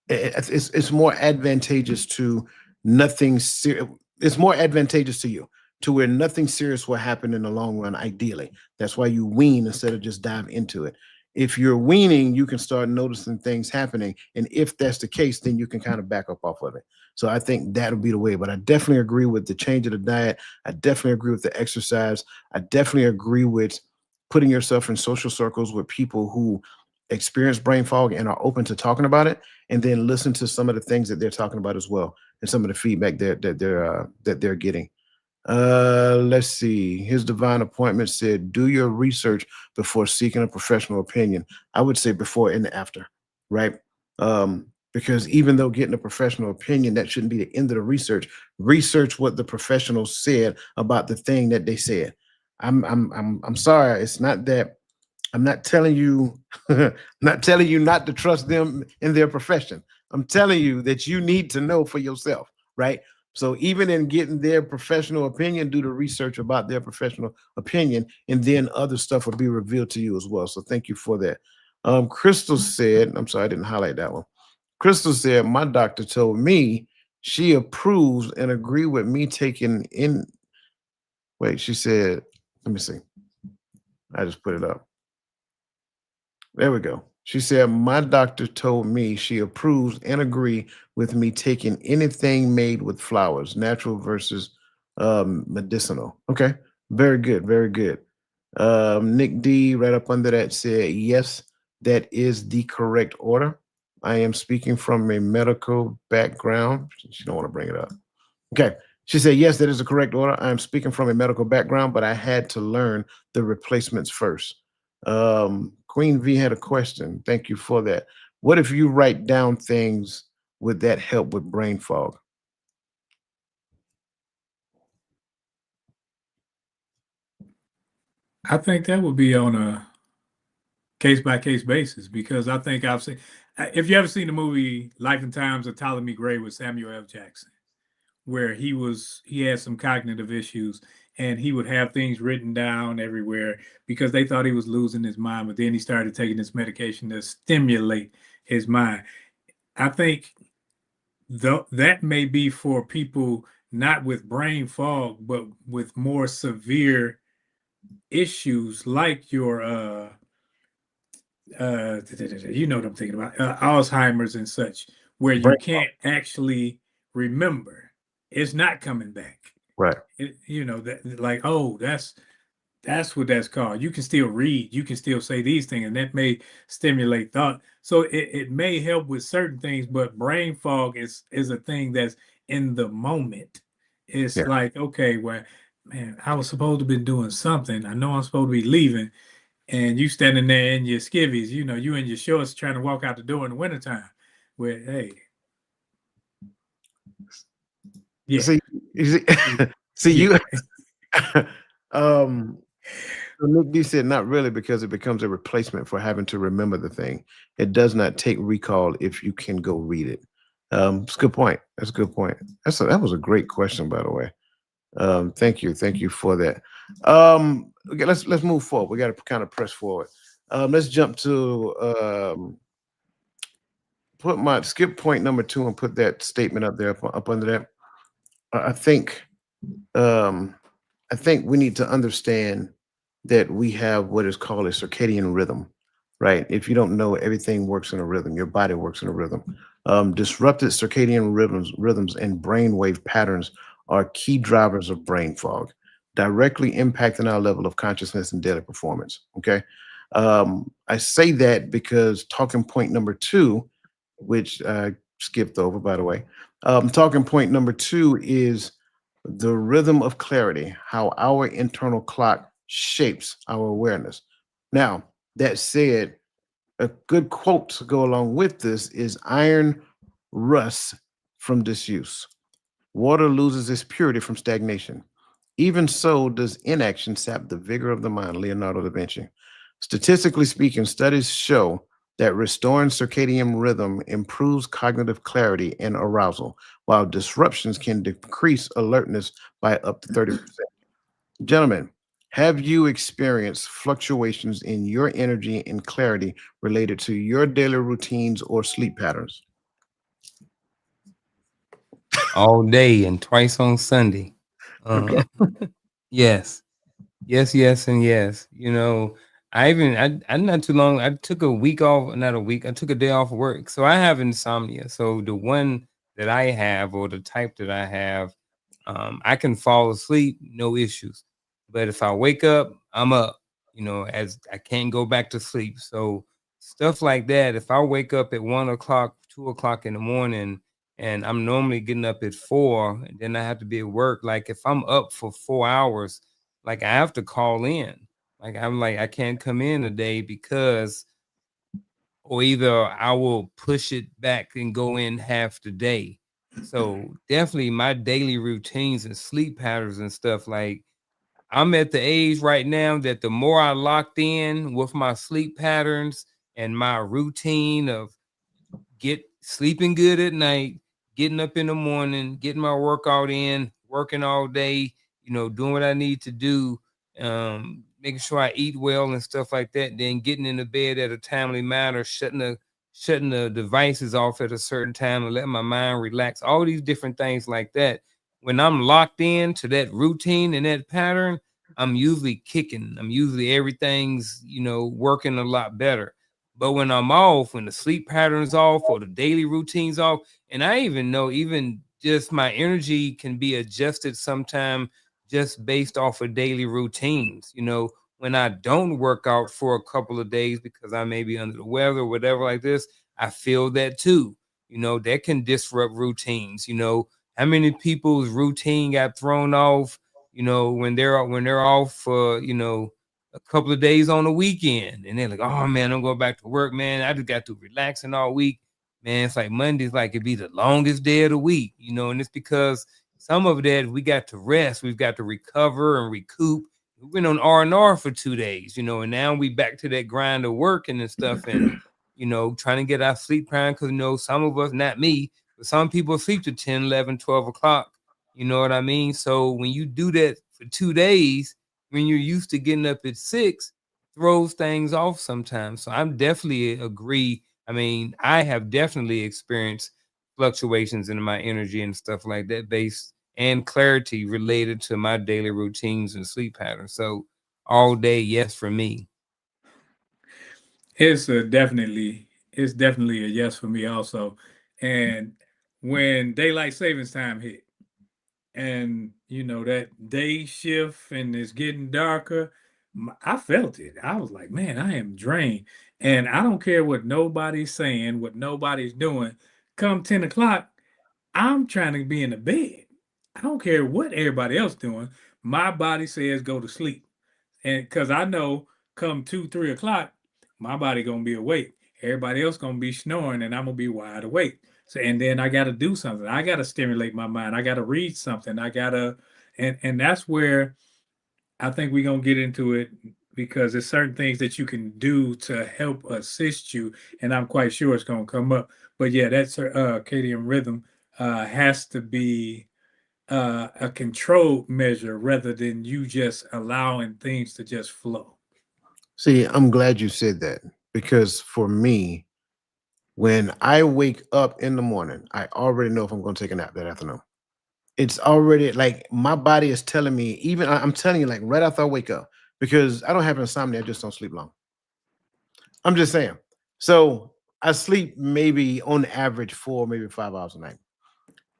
it's more advantageous to nothing serious. It's more advantageous to you to where nothing serious will happen in the long run. Ideally, that's why you wean instead of just dive into it. If you're weaning, you can start noticing things happening, and if that's the case, then you can kind of back up off of it. So I think that'll be the way. But I definitely agree with the change of the diet. I definitely agree with the exercise. I definitely agree with putting yourself in social circles with people who experience brain fog and are open to talking about it, and then listen to some of the things that they're talking about as well, and some of the feedback that they're getting. Let's see. His divine appointment said, do your research before seeking a professional opinion. I would say before and after, right? Because even though getting a professional opinion, that shouldn't be the end of the research. Research what the professionals said about the thing that they said. I'm sorry. It's not that I'm not telling you, not telling you not to trust them in their profession. I'm telling you that you need to know for yourself, right? So even in getting their professional opinion, do the research about their professional opinion, and then other stuff will be revealed to you as well. So thank you for that. Crystal said, I'm sorry, I didn't highlight that one. Crystal said, my doctor told me she approves and agree with me taking in. Wait, she said, let me see. I just put it up. There we go. She said, my doctor told me she approves and agree with me taking anything made with flowers, natural versus medicinal. Okay. Very good. Very good. Nick D, right up under that, said, yes, that is the correct order. I am speaking from a medical background. She don't want to bring it up. Okay. She said, yes, that is the correct order. I am speaking from a medical background, but I had to learn the replacements first. Queen V had a question. Thank you for that. What if you write down things? Would that help with brain fog? I think that would be on a case by case basis because I think I've seen. If you ever seen the movie Life and Times of Ptolemy Gray with Samuel L. Jackson, where he had some cognitive issues and he would have things written down everywhere because they thought he was losing his mind, but then he started taking this medication to stimulate his mind. I think that may be for people not with brain fog, but with more severe issues like your you know what I'm thinking about, Alzheimer's and such, where you Brain fog. can't actually remember. It's not coming back. Right. That like, oh, that's what that's called. You can still read, you can still say these things, and that may stimulate thought. So it may help with certain things, but brain fog is a thing that's in the moment. It's Yeah. like, okay, well, man, I was supposed to be doing something. I know I'm supposed to be leaving, and you standing there in your skivvies, you in your shorts trying to walk out the door in the wintertime. Where, hey, yeah, See, see yeah. you. um, so Nick D said, not really, because it becomes a replacement for having to remember the thing. It does not take recall if you can go read it. It's a good point. That's a good point. That was a great question, by the way. Thank you for that. Okay, let's move forward. We got to kind of press forward. Let's jump to skip point number 2 and put that statement up there up under that. I think um, I think we need to understand that we have what is called a circadian rhythm, right? If you don't know, everything works in a rhythm. Your body works in a rhythm. Disrupted circadian rhythms, and brainwave patterns are key drivers of brain fog, directly impacting our level of consciousness and daily performance. Okay. I say that because talking point number 2, which I skipped over, by the way, talking point number 2 is the rhythm of clarity, how our internal clock shapes our awareness. Now, that said, a good quote to go along with this is iron rusts from disuse. Water loses its purity from stagnation. Even so does inaction sap the vigor of the mind, Leonardo da Vinci. Statistically speaking, studies show that restoring circadian rhythm improves cognitive clarity and arousal, while disruptions can decrease alertness by up to 30%. Gentlemen, have you experienced fluctuations in your energy and clarity related to your daily routines or sleep patterns? All day and twice on Sunday. Okay. Yes. Yes, yes, and yes. I not too long. I took a week off, not a week. I took a day off of work. So I have insomnia. So the one that I have, or the type that I have, I can fall asleep, no issues. But if I wake up, I'm up. As I can't go back to sleep. So stuff like that. If I wake up at 1 o'clock, 2 o'clock in the morning, and I'm normally getting up at 4, and then I have to be at work. Like if I'm up for 4 hours, like I have to call in. Like I'm like I can't come in today because, or either I will push it back and go in half the day. So definitely my daily routines and sleep patterns and stuff, like I'm at the age right now that the more I locked in with my sleep patterns and my routine of sleeping good at night, getting up in the morning, getting my workout in, working all day, doing what I need to do, making sure I eat well and stuff like that, then getting into bed at a timely manner, shutting the devices off at a certain time and letting my mind relax, all these different things like that. When I'm locked in to that routine and that pattern, I'm usually kicking. I'm usually everything's, working a lot better. But when I'm off, when the sleep pattern's off or the daily routine's off, and I even know even just my energy can be adjusted sometime just based off of daily routines. When I don't work out for a couple of days because I may be under the weather or whatever like this, I feel that too. That can disrupt routines. How many people's routine got thrown off, when they're off for, a couple of days on the weekend, and they're like, "Oh man, I'm going back to work, man. I just got to relaxing all week, man." It's like Monday's like it'd be the longest day of the week, and it's because some of that we got to rest, we've got to recover and recoup. We've been on R&R for 2 days, and now we back to that grind of working and stuff, and trying to get our sleep time because some of us, not me, but some people sleep to 10, 11, 12 o'clock. You know what I mean? So when you do that for 2 days, when you're used to getting up at 6, throws things off sometimes. So I'm definitely agree. I mean, I have definitely experienced fluctuations in my energy and stuff like that based and clarity related to my daily routines and sleep patterns. So all day, yes, for me. It's definitely a yes for me also. And when daylight savings time hit, and that day shift and it's getting darker, I felt it. I was like, man, I am drained, and I don't care what nobody's saying, what nobody's doing. Come 10 o'clock, I'm trying to be in the bed. I don't care what everybody else doing. My body says go to sleep. And because I know come 2, 3 o'clock, my body gonna be awake. Everybody else gonna be snoring, and I'm gonna be wide awake. So, and then I got to do something. I got to stimulate my mind. I got to read something. And that's where I think we're gonna get into it, because there's certain things that you can do to help assist you, and I'm quite sure it's gonna come up. But yeah, that's circadian rhythm has to be a controlled measure rather than you just allowing things to just flow. See, I'm glad you said that because for me, when I wake up in the morning, I already know if I'm going to take a nap that afternoon. It's already like my body is telling me, even I'm telling you, like right after I wake up, because I don't have insomnia, I just don't sleep long. I'm just saying. So I sleep maybe on average 4, maybe 5 hours a night.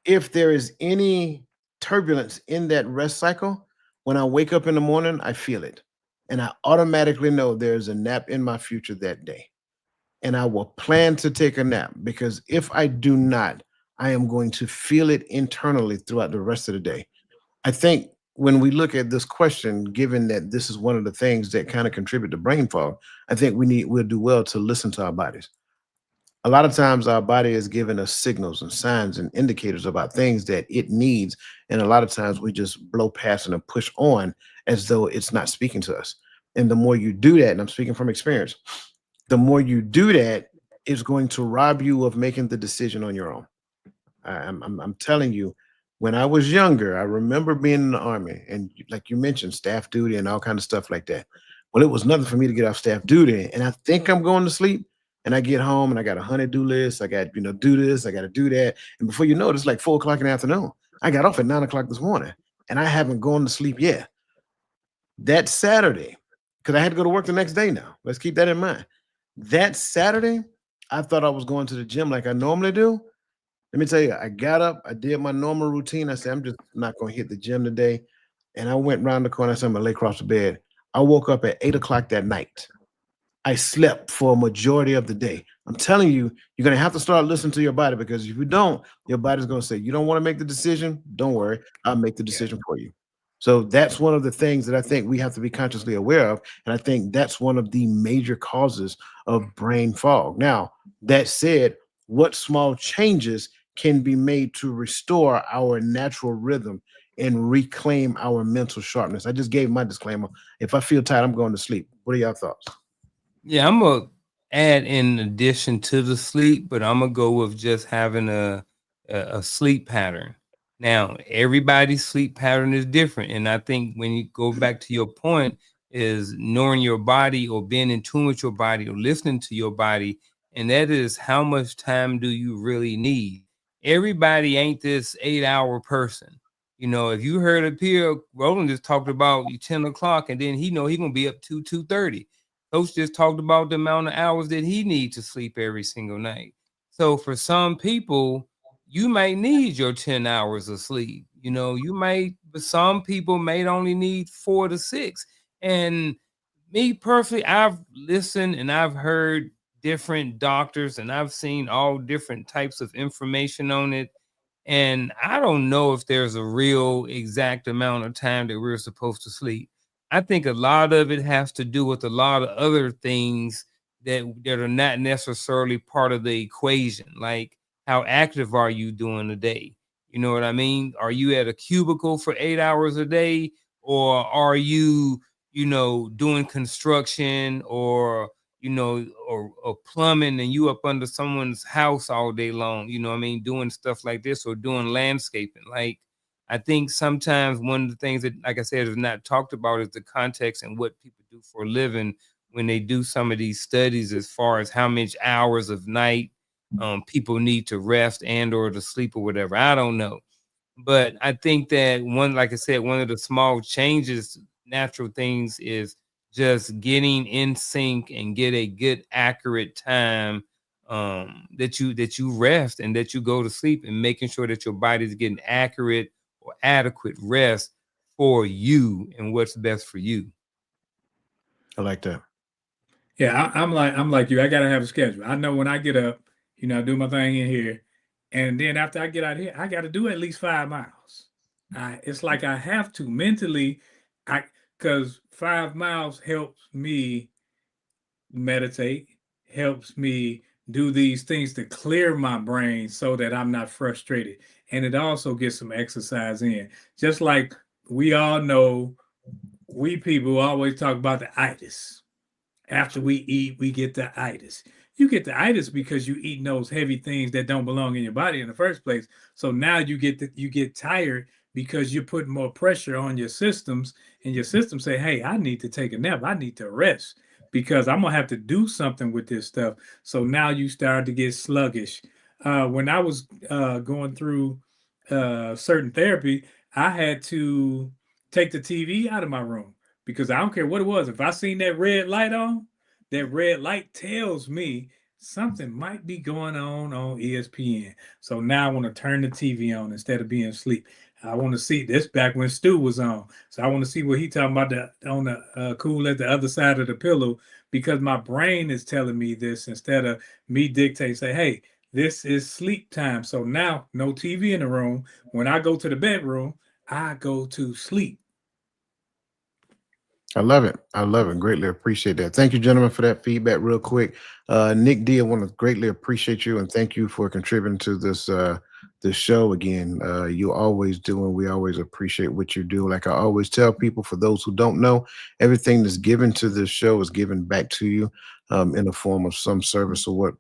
If there is any turbulence in that rest cycle, when I wake up in the morning, I feel it. And I automatically know there's a nap in my future that day. And I will plan to take a nap because if I do not, I am going to feel it internally throughout the rest of the day. I think when we look at this question, given that this is one of the things that kind of contribute to brain fog, I think we'll do well to listen to our bodies. A lot of times our body is giving us signals and signs and indicators about things that it needs. And a lot of times we just blow past and push on as though it's not speaking to us. And the more you do that, and I'm speaking from experience, the more you do that, it's going to rob you of making the decision on your own. I'm telling you, when I was younger, I remember being in the army, and like you mentioned, staff duty and all kind of stuff like that. Well, it was nothing for me to get off staff duty, and I think I'm going to sleep, and I get home and I got a honey-do list. I got do this, I got to do that, and before you know it, it's like 4 o'clock in the afternoon. I got off at 9 o'clock this morning, and I haven't gone to sleep yet. That Saturday, because I had to go to work the next day. Now, let's keep that in mind. That Saturday, I thought I was going to the gym like I normally do. Let me tell you, I got up, I did my normal routine. I said, I'm just not going to hit the gym today. And I went round the corner. I said, I'm going to lay across the bed. I woke up at 8 o'clock that night. I slept for a majority of the day. I'm telling you, you're going to have to start listening to your body because if you don't, your body's going to say, you don't want to make the decision? Don't worry. I'll make the decision for you. So that's one of the things that I think we have to be consciously aware of. And I think that's one of the major causes of brain fog. Now, that said, what small changes can be made to restore our natural rhythm and reclaim our mental sharpness? I just gave my disclaimer. If I feel tired, I'm going to sleep. What are your thoughts? Yeah, I'm gonna add in addition to the sleep, but I'm gonna go with just having a sleep pattern. Now, everybody's sleep pattern is different, and I think when you go back to your point, is knowing your body or being in tune with your body or listening to your body, and that is how much time do you really need. Everybody ain't this 8 hour person. If you heard up here, Roland just talked about 10 o'clock, and then he know he gonna be up to 2:30. Coach just talked about the amount of hours that he needs to sleep every single night. So for some people, you might need your 10 hours of sleep. But some people may only need 4 to 6. And me personally, I've listened and I've heard different doctors and I've seen all different types of information on it. And I don't know if there's a real exact amount of time that we're supposed to sleep. I think a lot of it has to do with a lot of other things that are not necessarily part of the equation. Like, how active are you during the day? You know what I mean? Are you at a cubicle for 8 hours a day? Or are you, doing construction or plumbing and you up under someone's house all day long, what I mean, doing stuff like this or doing landscaping. Like, I think sometimes one of the things that, like I said, is not talked about is the context and what people do for a living when they do some of these studies as far as how many hours of night people need to rest and or to sleep or whatever. I don't know. But I think that like I said, one of the small changes, natural things is just getting in sync and get a good, accurate time that you rest and that you go to sleep, and making sure that your body's getting accurate or adequate rest for you and what's best for you. I like that. Yeah, I'm like you. I gotta have a schedule. I know when I get up, I do my thing in here, and then after I get out of here, I got to do at least 5 miles. It's like I have to mentally, because 5 miles helps me meditate, helps me do these things to clear my brain so that I'm not frustrated, and it also gets some exercise in. Just like we all know, we people always talk about the itis. After we eat, we get the itis. You get the itis because you eating those heavy things that don't belong in your body in the first place. So now you get tired because you're putting more pressure on your systems, and your system say, hey, I need to take a nap. I need to rest because I'm gonna have to do something with this stuff. So now you start to get sluggish. When I was going through certain therapy, I had to take the TV out of my room because I don't care what it was. If I seen that red light on, that red light tells me something might be going on ESPN. So now I want to turn the TV on instead of being asleep. I want to see this back when Stu was on. So I want to see what he talking about on the cool at the other side of the pillow, because my brain is telling me this instead of me dictate, say, hey, this is sleep time. So now no TV in the room. When I go to the bedroom, I go to sleep. I love it. I love it. Greatly appreciate that. Thank you, gentlemen, for that feedback. Real quick, Nick D, I want to greatly appreciate you and thank you for contributing to this show again. You always do, and we always appreciate what you do. Like I always tell people, for those who don't know, everything that's given to this show is given back to you in the form of some service or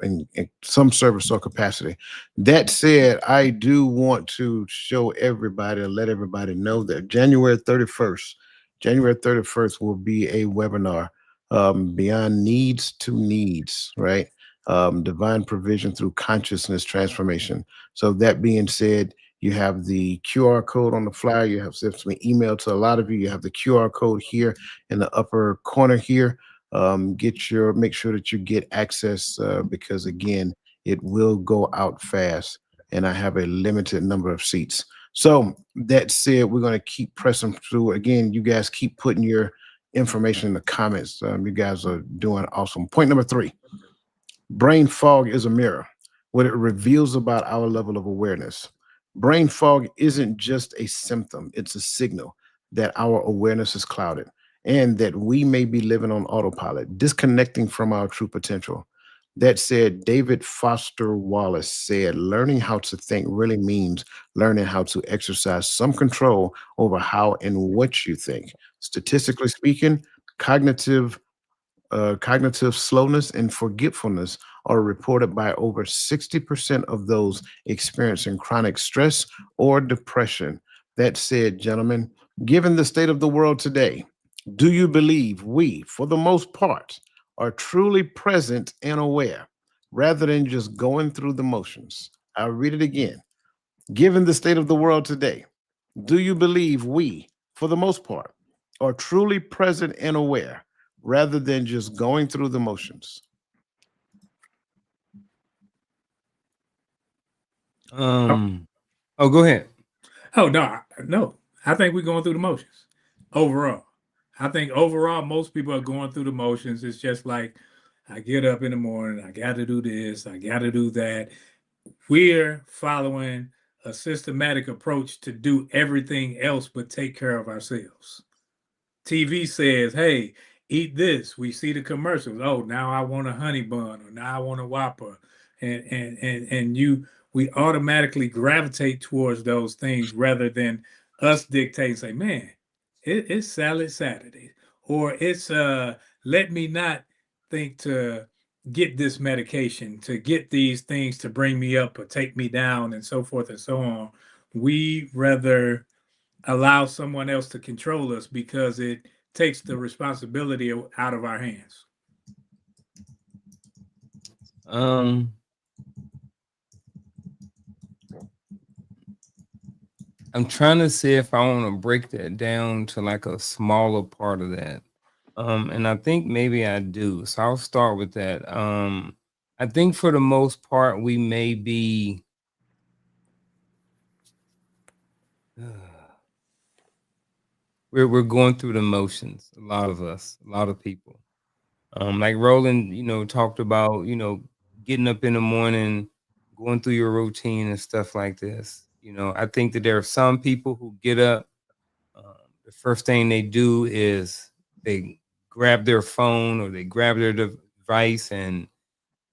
in some service or capacity. That said, I do want to show everybody and let everybody know that January 31st will be a webinar, Beyond Needs to Needs, right? Divine provision through consciousness transformation. So that being said, you have the QR code on the flyer. You have sent me email to a lot of you. You have the QR code here in the upper corner here. Make sure that you get access because again, it will go out fast, and I have a limited number of seats. So that said, we're going to keep pressing through. Again, you guys keep putting your information in the comments. You guys are doing awesome. Point number 3, brain fog is a mirror. What it reveals about our level of awareness. Brain fog isn't just a symptom, it's a signal that our awareness is clouded and that we may be living on autopilot, disconnecting from our true potential. That said, David Foster Wallace said, learning how to think really means learning how to exercise some control over how and what you think. Statistically speaking, cognitive slowness and forgetfulness are reported by over 60% of those experiencing chronic stress or depression. That said, gentlemen, given the state of the world today, do you believe we, for the most part, are truly present and aware rather than just going through the motions? I'll read it again. Given the state of the world today, do you believe we, for the most part, are truly present and aware rather than just going through the motions? Oh, go ahead. Oh no. I think we're going through the motions overall. I think overall most people are going through the motions. It's just like I get up in the morning, I got to do this, I got to do that. We're following a systematic approach to do everything else but take care of ourselves. TV says, hey, eat this. We see the commercials. Oh, now I want a honey bun, or now I want a Whopper. And we automatically gravitate towards those things rather than us dictate, say, man, it's salad Saturday. Or it's let me not think to get this medication, to get these things to bring me up or take me down, and so forth and so on. We rather allow someone else to control us because it takes the responsibility out of our hands. I'm trying to see if I want to break that down to like a smaller part of that. And I think maybe I do. So I'll start with that. I think for the most part, we may be we're going through the motions, a lot of us, a lot of people. Like Roland, talked about, getting up in the morning, going through your routine and stuff like this. I think that there are some people who get up, the first thing they do is they grab their phone or they grab their device and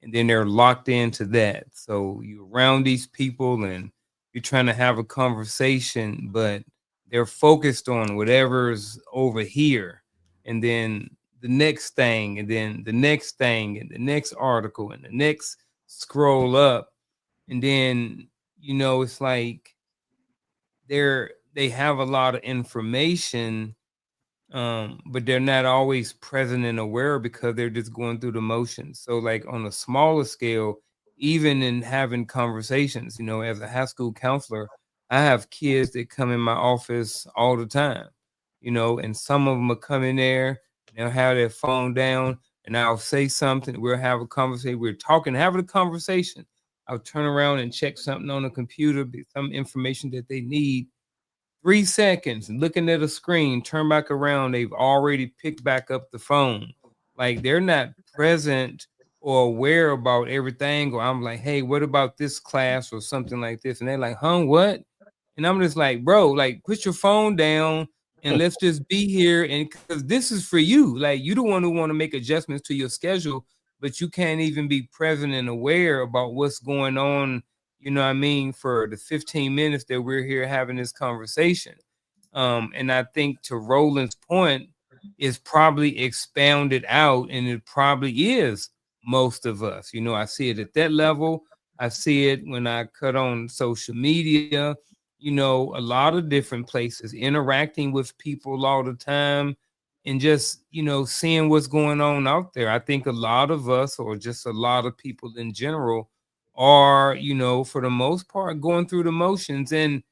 then they're locked into that. So you're around these people and you're trying to have a conversation, but they're focused on whatever's over here. And then the next thing, and then the next thing, and the next article, and the next scroll up. And then, it's like they have a lot of information, but they're not always present and aware because they're just going through the motions. So like on a smaller scale, even in having conversations, you know, as a high school counselor, I have kids that come in my office all the time, you know, and some of them will come in there, they'll have their phone down, and I'll say something, we'll have a conversation, we're talking, having a conversation. I'll turn around and check something on the computer, some information that they need. 3 seconds, looking at a screen, turn back around, they've already picked back up the phone. Like, they're not present or aware about everything, or I'm like, "Hey, what about this class?" or something like this, and they're like, "Huh, what?" And I'm just like, "Bro, like, put your phone down and let's just be here, and because this is for you. Like, you the one who wanna make adjustments to your schedule, but you can't even be present and aware about what's going on, you know what I mean, for the 15 minutes that we're here having this conversation." And I think to Roland's point, is probably expounded out, and it probably is most of us. You know, I see it at that level. I see it when I cut on social media, you know, a lot of different places, interacting with people all the time and just, you know, seeing what's going on out there. I think a lot of us, or just a lot of people in general, are, you know, for the most part, going through the motions. And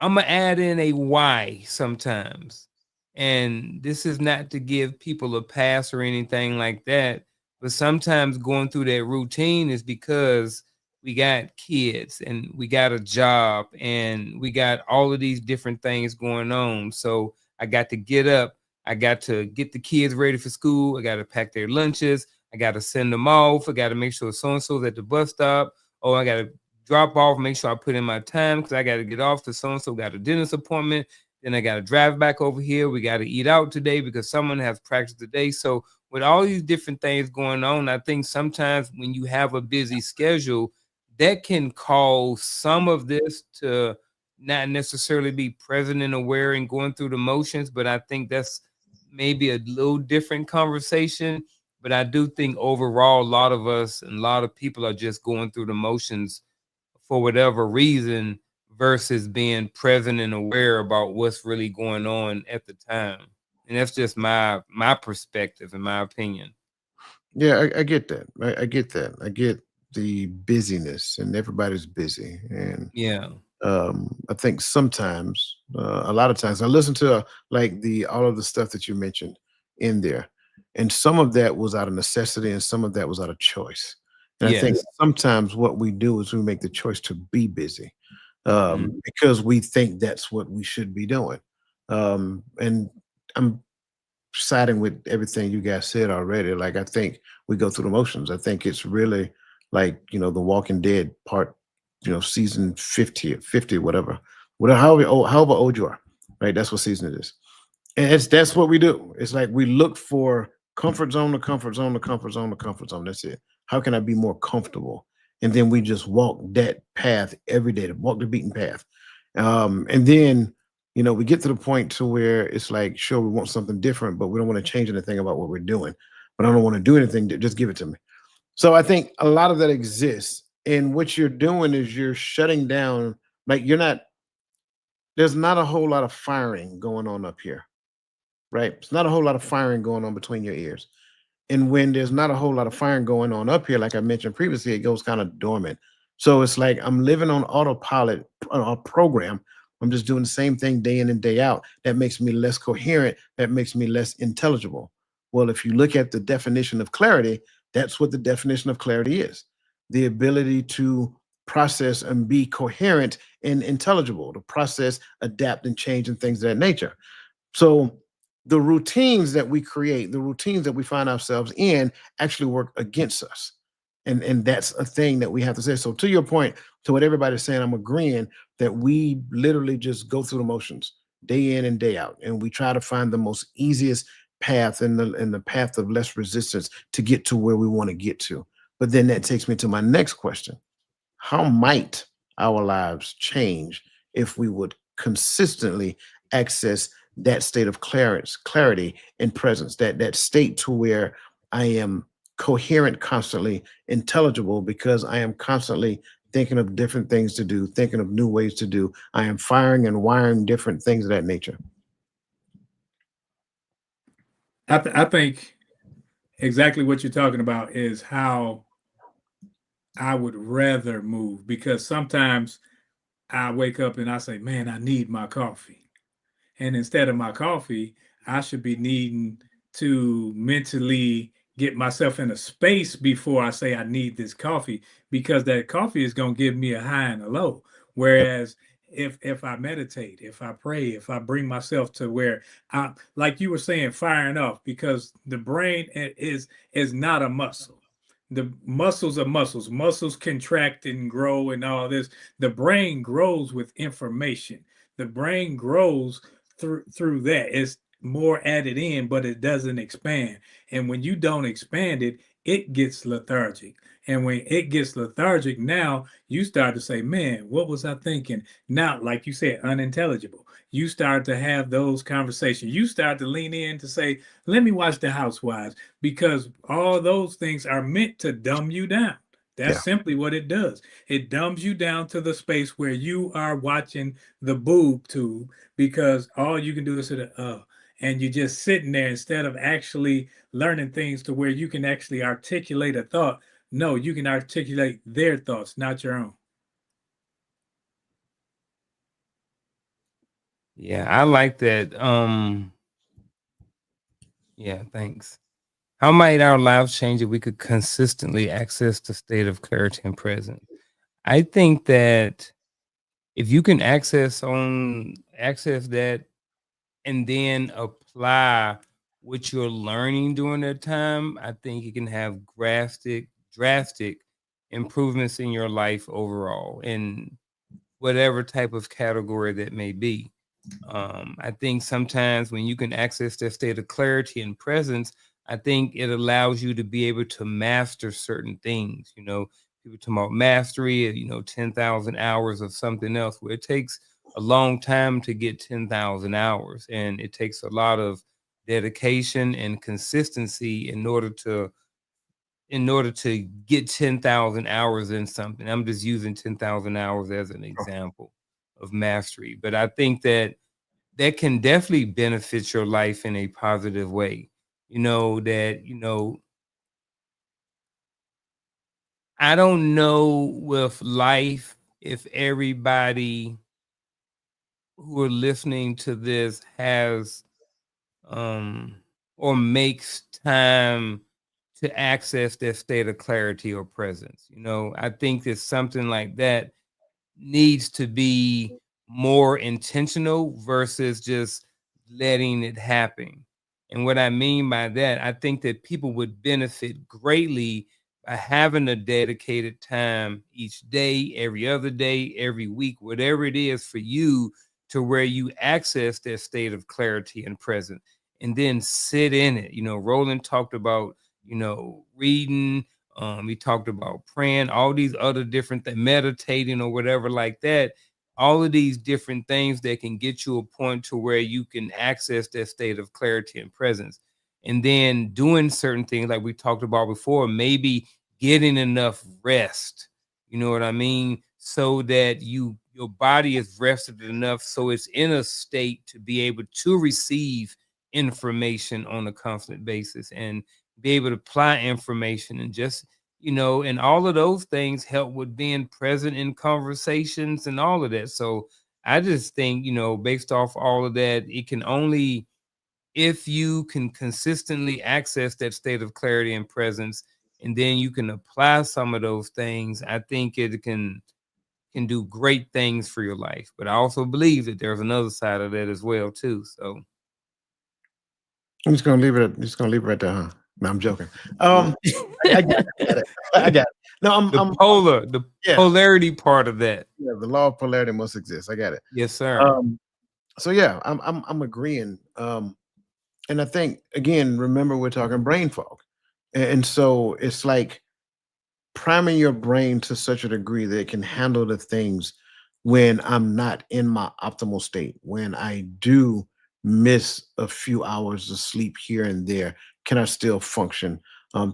I'm gonna add in a why sometimes. And this is not to give people a pass or anything like that, but sometimes going through that routine is because we got kids and we got a job and we got all of these different things going on. So I got to get up, I got to get the kids ready for school, I got to pack their lunches, I got to send them off, I got to make sure so and so's at the bus stop. Oh, I got to drop off, make sure I put in my time because I got to get off to so and so got a dentist appointment. Then I got to drive back over here. We got to eat out today because someone has practice today. So with all these different things going on, I think sometimes when you have a busy schedule, that can cause some of this to not necessarily be present and aware and going through the motions. But I think that's maybe a little different conversation. But I do think overall, a lot of us and a lot of people are just going through the motions for whatever reason versus being present and aware about what's really going on at the time. And that's just my perspective and my opinion. Yeah, I get that. I get that. I get the busyness, and everybody's busy. And Yeah. I think sometimes, a lot of times, I listen to like the all of the stuff that you mentioned in there, and some of that was out of necessity, and some of that was out of choice. And I think Yes. sometimes what we do is we make the choice to be busy, Mhm. because we think that's what we should be doing. And I'm siding with everything you guys said already. Like, I think we go through the motions. I think it's really like, The Walking Dead part, season 50, 50, whatever, however old you are, right? That's what season it is. And that's what we do. It's like we look for comfort zone, the comfort zone, the comfort zone, the comfort zone. That's it. How can I be more comfortable? And then we just walk that path every day, to walk the beaten path. And then, we get to the point to where it's like, sure, we want something different, but we don't want to change anything about what we're doing. But I don't want to do anything. Just give it to me. So I think a lot of that exists. And what you're doing is you're shutting down, like there's not a whole lot of firing going on up here, right? It's not a whole lot of firing going on between your ears. And when there's not a whole lot of firing going on up here, like I mentioned previously, it goes kind of dormant. So it's like I'm living on autopilot, a program. I'm just doing the same thing day in and day out. That makes me less coherent. That makes me less intelligible. Well, if you look at the definition of clarity, that's what the definition of clarity is: the ability to process and be coherent and intelligible, to process, adapt, and change, and things of that nature. So the routines that we create, the routines that we find ourselves in, actually work against us. And that's a thing that we have to say. So to your point, to what everybody's saying, I'm agreeing that we literally just go through the motions day in and day out. And we try to find the most easiest path, and the path of less resistance, to get to where we want to get to. But then that takes me to my next question: how might our lives change if we would consistently access that state of clarity and presence, that state to where I am coherent, constantly intelligible, because I am constantly thinking of different things to do, thinking of new ways to do. I am firing and wiring different things of that nature. I think exactly what you're talking about is how I would rather move, because sometimes I wake up and I say, man, I need my coffee. And instead of my coffee, I should be needing to mentally get myself in a space before I say I need this coffee, because that coffee is going to give me a high and a low. Yep. Whereas if I meditate, if I pray, if I bring myself to where I, like you were saying, firing off, because the brain is not a muscle. The muscles are muscles. Muscles contract and grow and all this. The brain grows with information. The brain grows through that. It's more added in, but it doesn't expand. And when you don't expand it, it gets lethargic. And when it gets lethargic, now you start to say, man, what was I thinking? Now, like you said, unintelligible. You start to have those conversations. You start to lean in to say, let me watch the Housewives, because all those things are meant to dumb you down. That's Yeah. simply what it does. It dumbs you down to the space where you are watching the boob tube, because all you can do is say, and you're just sitting there instead of actually learning things to where you can actually articulate a thought. No, you can articulate their thoughts, not your own. Yeah, I like that. Yeah, thanks. How might our lives change if we could consistently access the state of clarity and presence? I think that if you can access that and then apply what you're learning during that time, I think you can have drastic improvements in your life overall, in whatever type of category that may be. I think sometimes when you can access that state of clarity and presence, I think it allows you to be able to master certain things. You know, people talk about mastery, 10,000 hours of something else, where it takes a long time to get 10,000 hours. And it takes a lot of dedication and consistency in order to get 10,000 hours in something. I'm just using 10,000 hours as an example of mastery. But I think that can definitely benefit your life in a positive way. I don't know with life if everybody who are listening to this has or makes time to access their state of clarity or presence. I think that something like that needs to be more intentional versus just letting it happen. And what I mean by that, I think that people would benefit greatly by having a dedicated time each day, every other day, every week, whatever it is for you, to where you access that state of clarity and presence and then sit in it. Roland talked about, reading, he talked about praying, all these other different things, meditating or whatever like that. All of these different things that can get you a point to where you can access that state of clarity and presence. And then doing certain things like we talked about before, maybe getting enough rest. You know what I mean? So that your body is rested enough so it's in a state to be able to receive information on a constant basis and be able to apply information and just and all of those things help with being present in conversations and all of that. So I just think, based off all of that, it can only, if you can consistently access that state of clarity and presence, and then you can apply some of those things, I think it can do great things for your life. But I also believe that there's another side of that as well too. So I'm just gonna leave it. Just gonna leave it right there, huh? No, I'm joking. I got it. I got it. No, the yeah, polarity part of that. yeah. The law of polarity must exist. I got it. Yes, sir. So yeah, I'm agreeing. And I think again, remember we're talking brain fog, and so it's like priming your brain to such a degree that it can handle the things when I'm not in my optimal state, when I do miss a few hours of sleep here and there, can I still function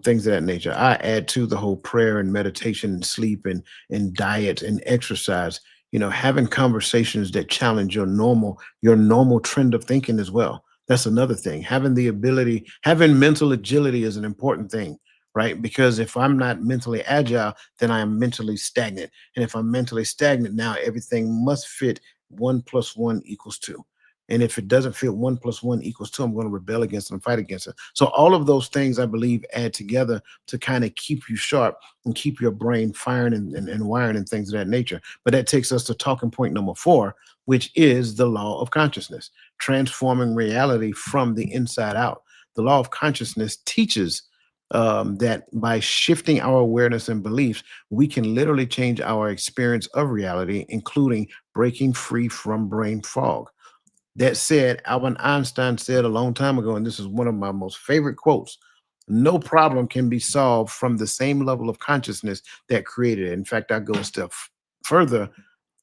things of that nature. I add to the whole prayer and meditation and sleep and diet and exercise. Having conversations that challenge your normal trend of thinking as well. That's another thing. Having mental agility is an important thing, right? Because if I'm not mentally agile, then I am mentally stagnant. And if I'm mentally stagnant, now everything must fit 1 + 1 = 2. And if it doesn't fit 1 + 1 = 2, I'm going to rebel against it and fight against it. So all of those things, I believe, add together to kind of keep you sharp and keep your brain firing and wiring and things of that nature. But that takes us to talking point number 4, which is the law of consciousness, transforming reality from the inside out. The law of consciousness teaches that by shifting our awareness and beliefs, we can literally change our experience of reality, including breaking free from brain fog. That said, Albert Einstein said a long time ago, and this is one of my most favorite quotes: no problem can be solved from the same level of consciousness that created it. In fact, I go a step further.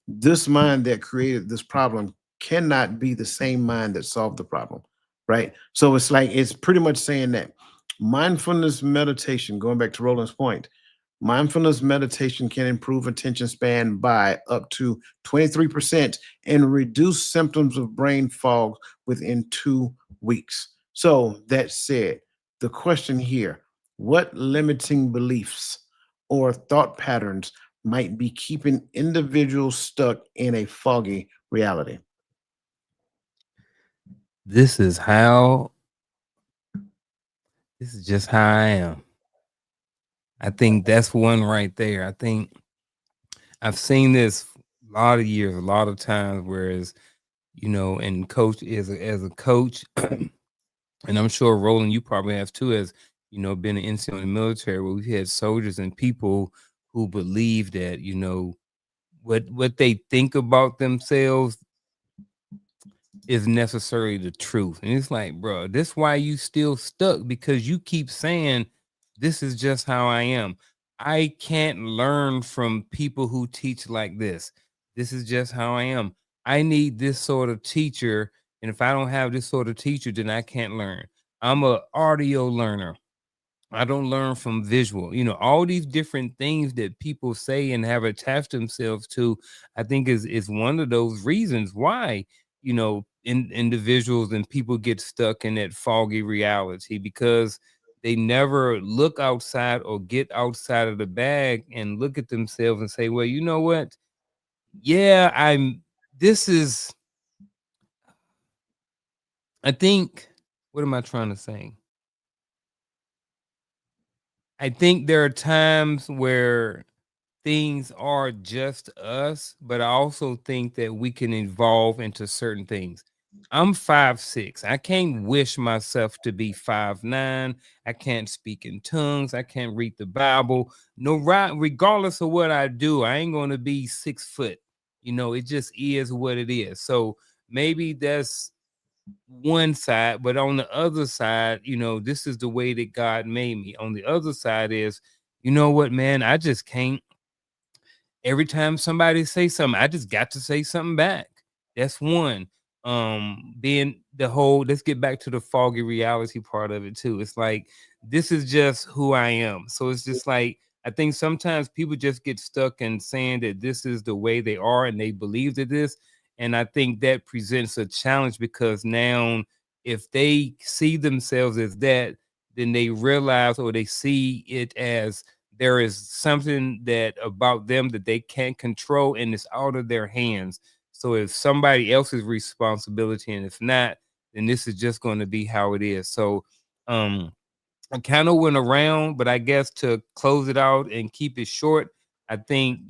This mind that created this problem cannot be the same mind that solved the problem, right? So it's pretty much saying that mindfulness meditation, going back to Roland's point, mindfulness meditation can improve attention span by up to 23% and reduce symptoms of brain fog within 2 weeks. So that said, the question here: what limiting beliefs or thought patterns might be keeping individuals stuck in a foggy reality? This is just how I am. I think that's one right there. I think I've seen this a lot of years, a lot of times, whereas, and coach as a coach, and I'm sure Roland, you probably have too, as been an NCO in the military, where we've had soldiers and people who believe that, what they think about themselves is necessarily the truth. And it's like, bro, this why you still stuck, because you keep saying this is just how I am. I can't learn from people who teach like this. This is just how I am. I need this sort of teacher. And if I don't have this sort of teacher, then I can't learn. I'm a audio learner. I don't learn from visual. All these different things that people say and have attached themselves to, I think is one of those reasons why, individuals and people get stuck in that foggy reality, because they never look outside or get outside of the bag and look at themselves and say, well, you know what? Yeah, this is, I think, what am I trying to say? I think there are times where things are just us, but I also think that we can evolve into certain things. I'm 5'6". I can't wish myself to be 5'9". I can't speak in tongues. I can't read the Bible. No, right, regardless of what I do, I ain't gonna be 6 foot. It just is what it is. So maybe that's one side, but on the other side, this is the way that God made me. On the other side is, you know what, man, I just can't. Every time somebody say something, I just got to say something back. That's one. Being the whole, let's get back to the foggy reality part of it too. It's like, this is just who I am. So it's just like, I think sometimes people just get stuck in saying that this is the way they are and they believe that this. And I think that presents a challenge, because now if they see themselves as that, then they realize, or they see it as, there is something that about them that they can't control and it's out of their hands. So it's somebody else's responsibility, and if not, then this is just going to be how it is. So I kind of went around, but I guess to close it out and keep it short, I think,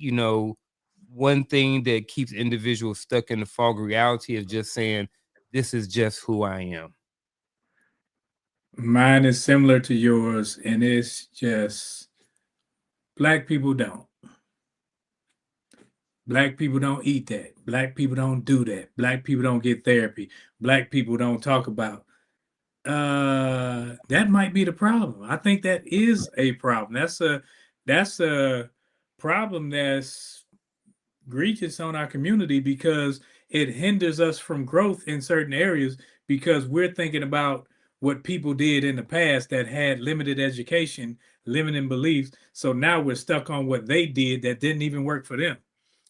one thing that keeps individuals stuck in the fog of reality is just saying, this is just who I am. Mine is similar to yours, and it's just Black people don't. Black people don't eat that. Black people don't do that. Black people don't get therapy. Black people don't talk about. That might be the problem. I think that is a problem. That's a problem that's egregious on our community, because it hinders us from growth in certain areas, because we're thinking about what people did in the past that had limited education, limiting beliefs. So now we're stuck on what they did that didn't even work for them.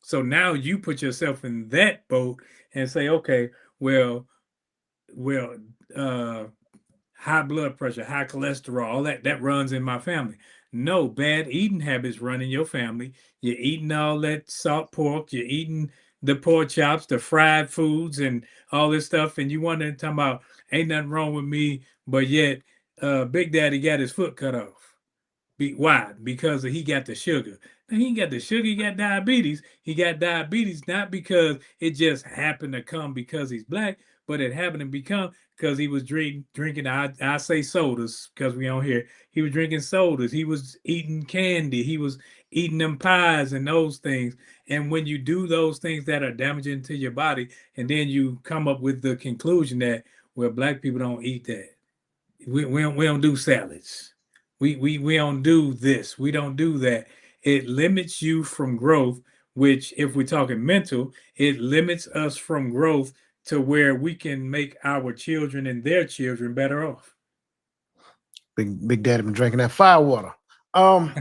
So now you put yourself in that boat and say, okay, well, well, uh, high blood pressure, high cholesterol, all that runs in my family. No, bad eating habits run in your family. You're eating all that salt pork, you're eating the pork chops, the fried foods, and all this stuff. And you wonder, talking about, ain't nothing wrong with me, but yet Big Daddy got his foot cut off. Why? Because he got the sugar. Now, he ain't got the sugar, he got diabetes. He got diabetes not because it just happened to come because he's black, but it happened to become because he was drinking I say sodas because we on here. He was drinking sodas. He was eating candy. He was eating them pies and those things. And when you do those things that are damaging to your body, and then you come up with the conclusion that, well, black people don't eat that. We don't do salads. We don't do this. We don't do that. It limits you from growth, which if we're talking mental, it limits us from growth to where we can make our children and their children better off. Big Daddy been drinking that fire water. I'm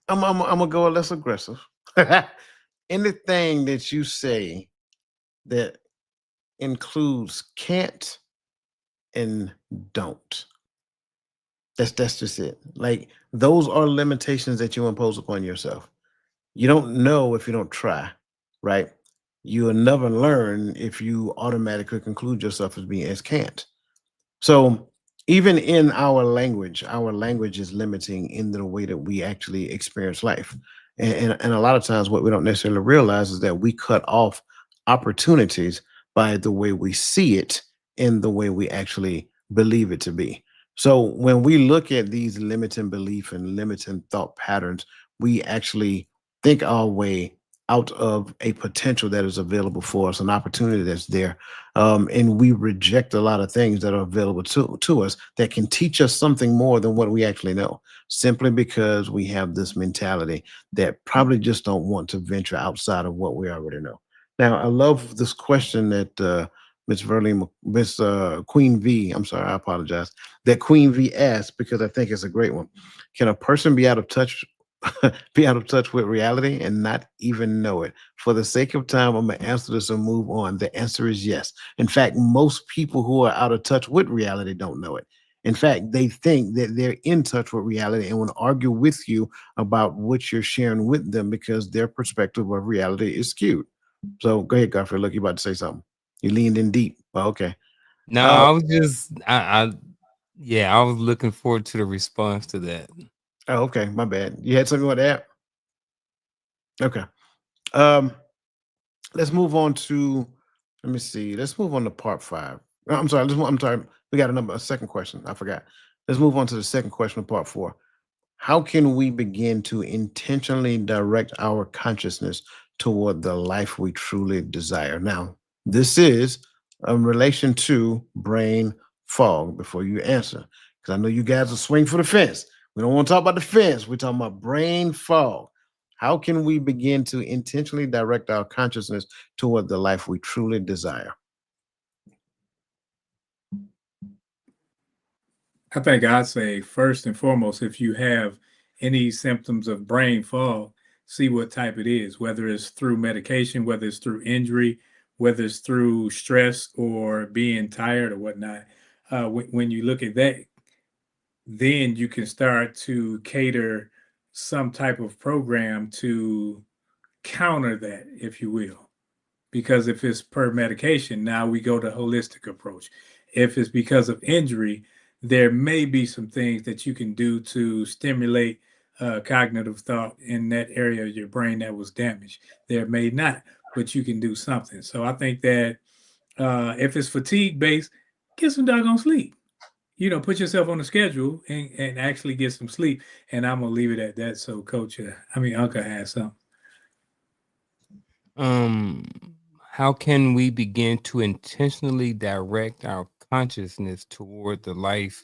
gonna go a less aggressive. Anything that you say that includes can't and don't. That's just it. Like those are limitations that you impose upon yourself. You don't know if you don't try, right? You will never learn if you automatically conclude yourself as being as can't. So even in our language is limiting in the way that we actually experience life. And a lot of times what we don't necessarily realize is that we cut off opportunities by the way we see it in the way we actually believe it to be. So when we look at these limiting belief and limiting thought patterns, we actually think our way out of a potential that is available for us, an opportunity that's there, and we reject a lot of things that are available to us that can teach us something more than what we actually know, simply because we have this mentality that probably just don't want to venture outside of what we already know. Now, I love this question that Miss Queen V, I'm sorry, I apologize, that Queen V asked because I think it's a great one. Can a person be out of touch be out of touch with reality and not even know it? For the sake of time, I'm going to answer this and move on. The answer is yes. In fact, most people who are out of touch with reality don't know it. In fact, they think that they're in touch with reality and will argue with you about what you're sharing with them because their perspective of reality is skewed. So go ahead, Godfrey. Look, you about to say something. You leaned in deep. Well, okay. No, Uh, I was just yeah, I was looking forward to the response to that. okay. My bad. You had something you want to add? Okay. Um, let's move on to, let me see. Let's move on to part 5. I'm sorry. I'm sorry. We got a second question. I forgot. Let's move on to the second question of part 4. How can we begin to intentionally direct our consciousness toward the life we truly desire? Now, this is in relation to brain fog before you answer, because I know you guys will swing for the fence. We don't want to talk about the fence. We're talking about brain fog. How can we begin to intentionally direct our consciousness toward the life we truly desire? I think I'd say first and foremost, if you have any symptoms of brain fog, see what type it is, whether it's through medication, whether it's through injury, whether it's through stress or being tired or whatnot. When you look at that, then you can start to cater some type of program to counter that, if you will. Because if it's per medication, now we go to holistic approach. If it's because of injury, there may be some things that you can do to stimulate cognitive thought in that area of your brain that was damaged. There may not, but you can do something. So I think that if it's fatigue based, get some doggone sleep. Put yourself on a schedule and actually get some sleep. And I'm gonna leave it at that. So, Coach, Uncle has something. Um, how can we begin to intentionally direct our consciousness toward the life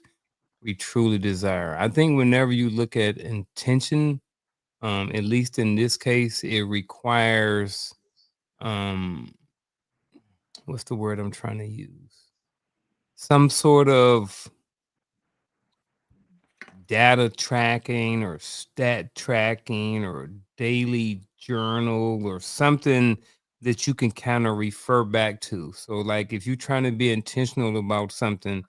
we truly desire? I think whenever you look at intention, at least in this case, it requires what's the word I'm trying to use? some sort of data tracking or stat tracking or daily journal or something that you can kind of refer back to. So like if you're trying to be intentional about something,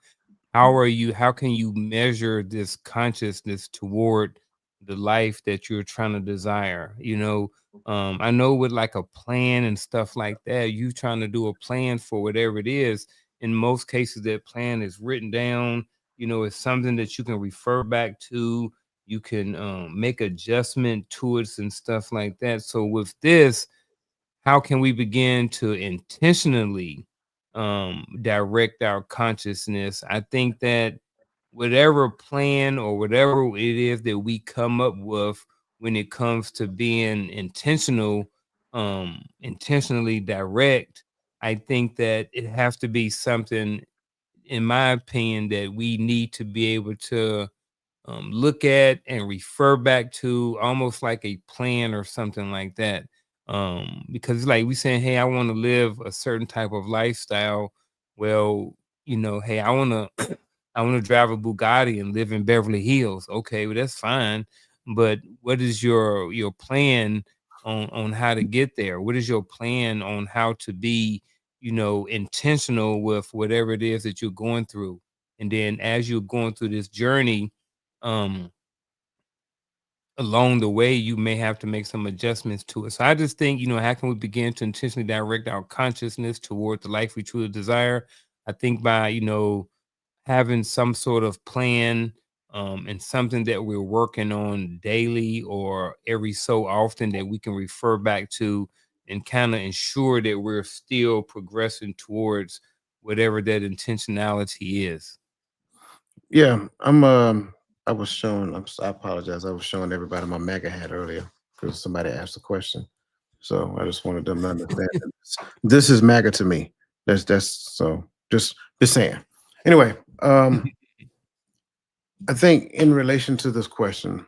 how can you measure this consciousness toward the life that you're trying to desire? I know with like a plan and stuff like that, you trying to do a plan for whatever it is. In most cases, that plan is written down. It's something that you can refer back to. You can make adjustment to it and stuff like that. So with this, how can we begin to intentionally direct our consciousness? I think that whatever plan or whatever it is that we come up with when it comes to being intentionally direct, I think that it has to be something, in my opinion, that we need to be able to look at and refer back to, almost like a plan or something like that. Because it's like we saying, hey, I want to live a certain type of lifestyle. Well, hey, I want to I want to drive a Bugatti and live in Beverly Hills. Okay, well that's fine, but what is your plan on how to get there? What is your plan on how to be, intentional with whatever it is that you're going through? And then as you're going through this journey, um along the way you may have to make some adjustments to it. So I just think, how can we begin to intentionally direct our consciousness toward the life we truly desire? I think by, having some sort of plan, and something that we're working on daily or every so often that we can refer back to and kind of ensure that we're still progressing towards whatever that intentionality is. Yeah, I was showing. I apologize. I was showing everybody my MAGA hat earlier because somebody asked a question. So I just wanted them to understand that this is MAGA to me. That's so just saying. Anyway, I think in relation to this question,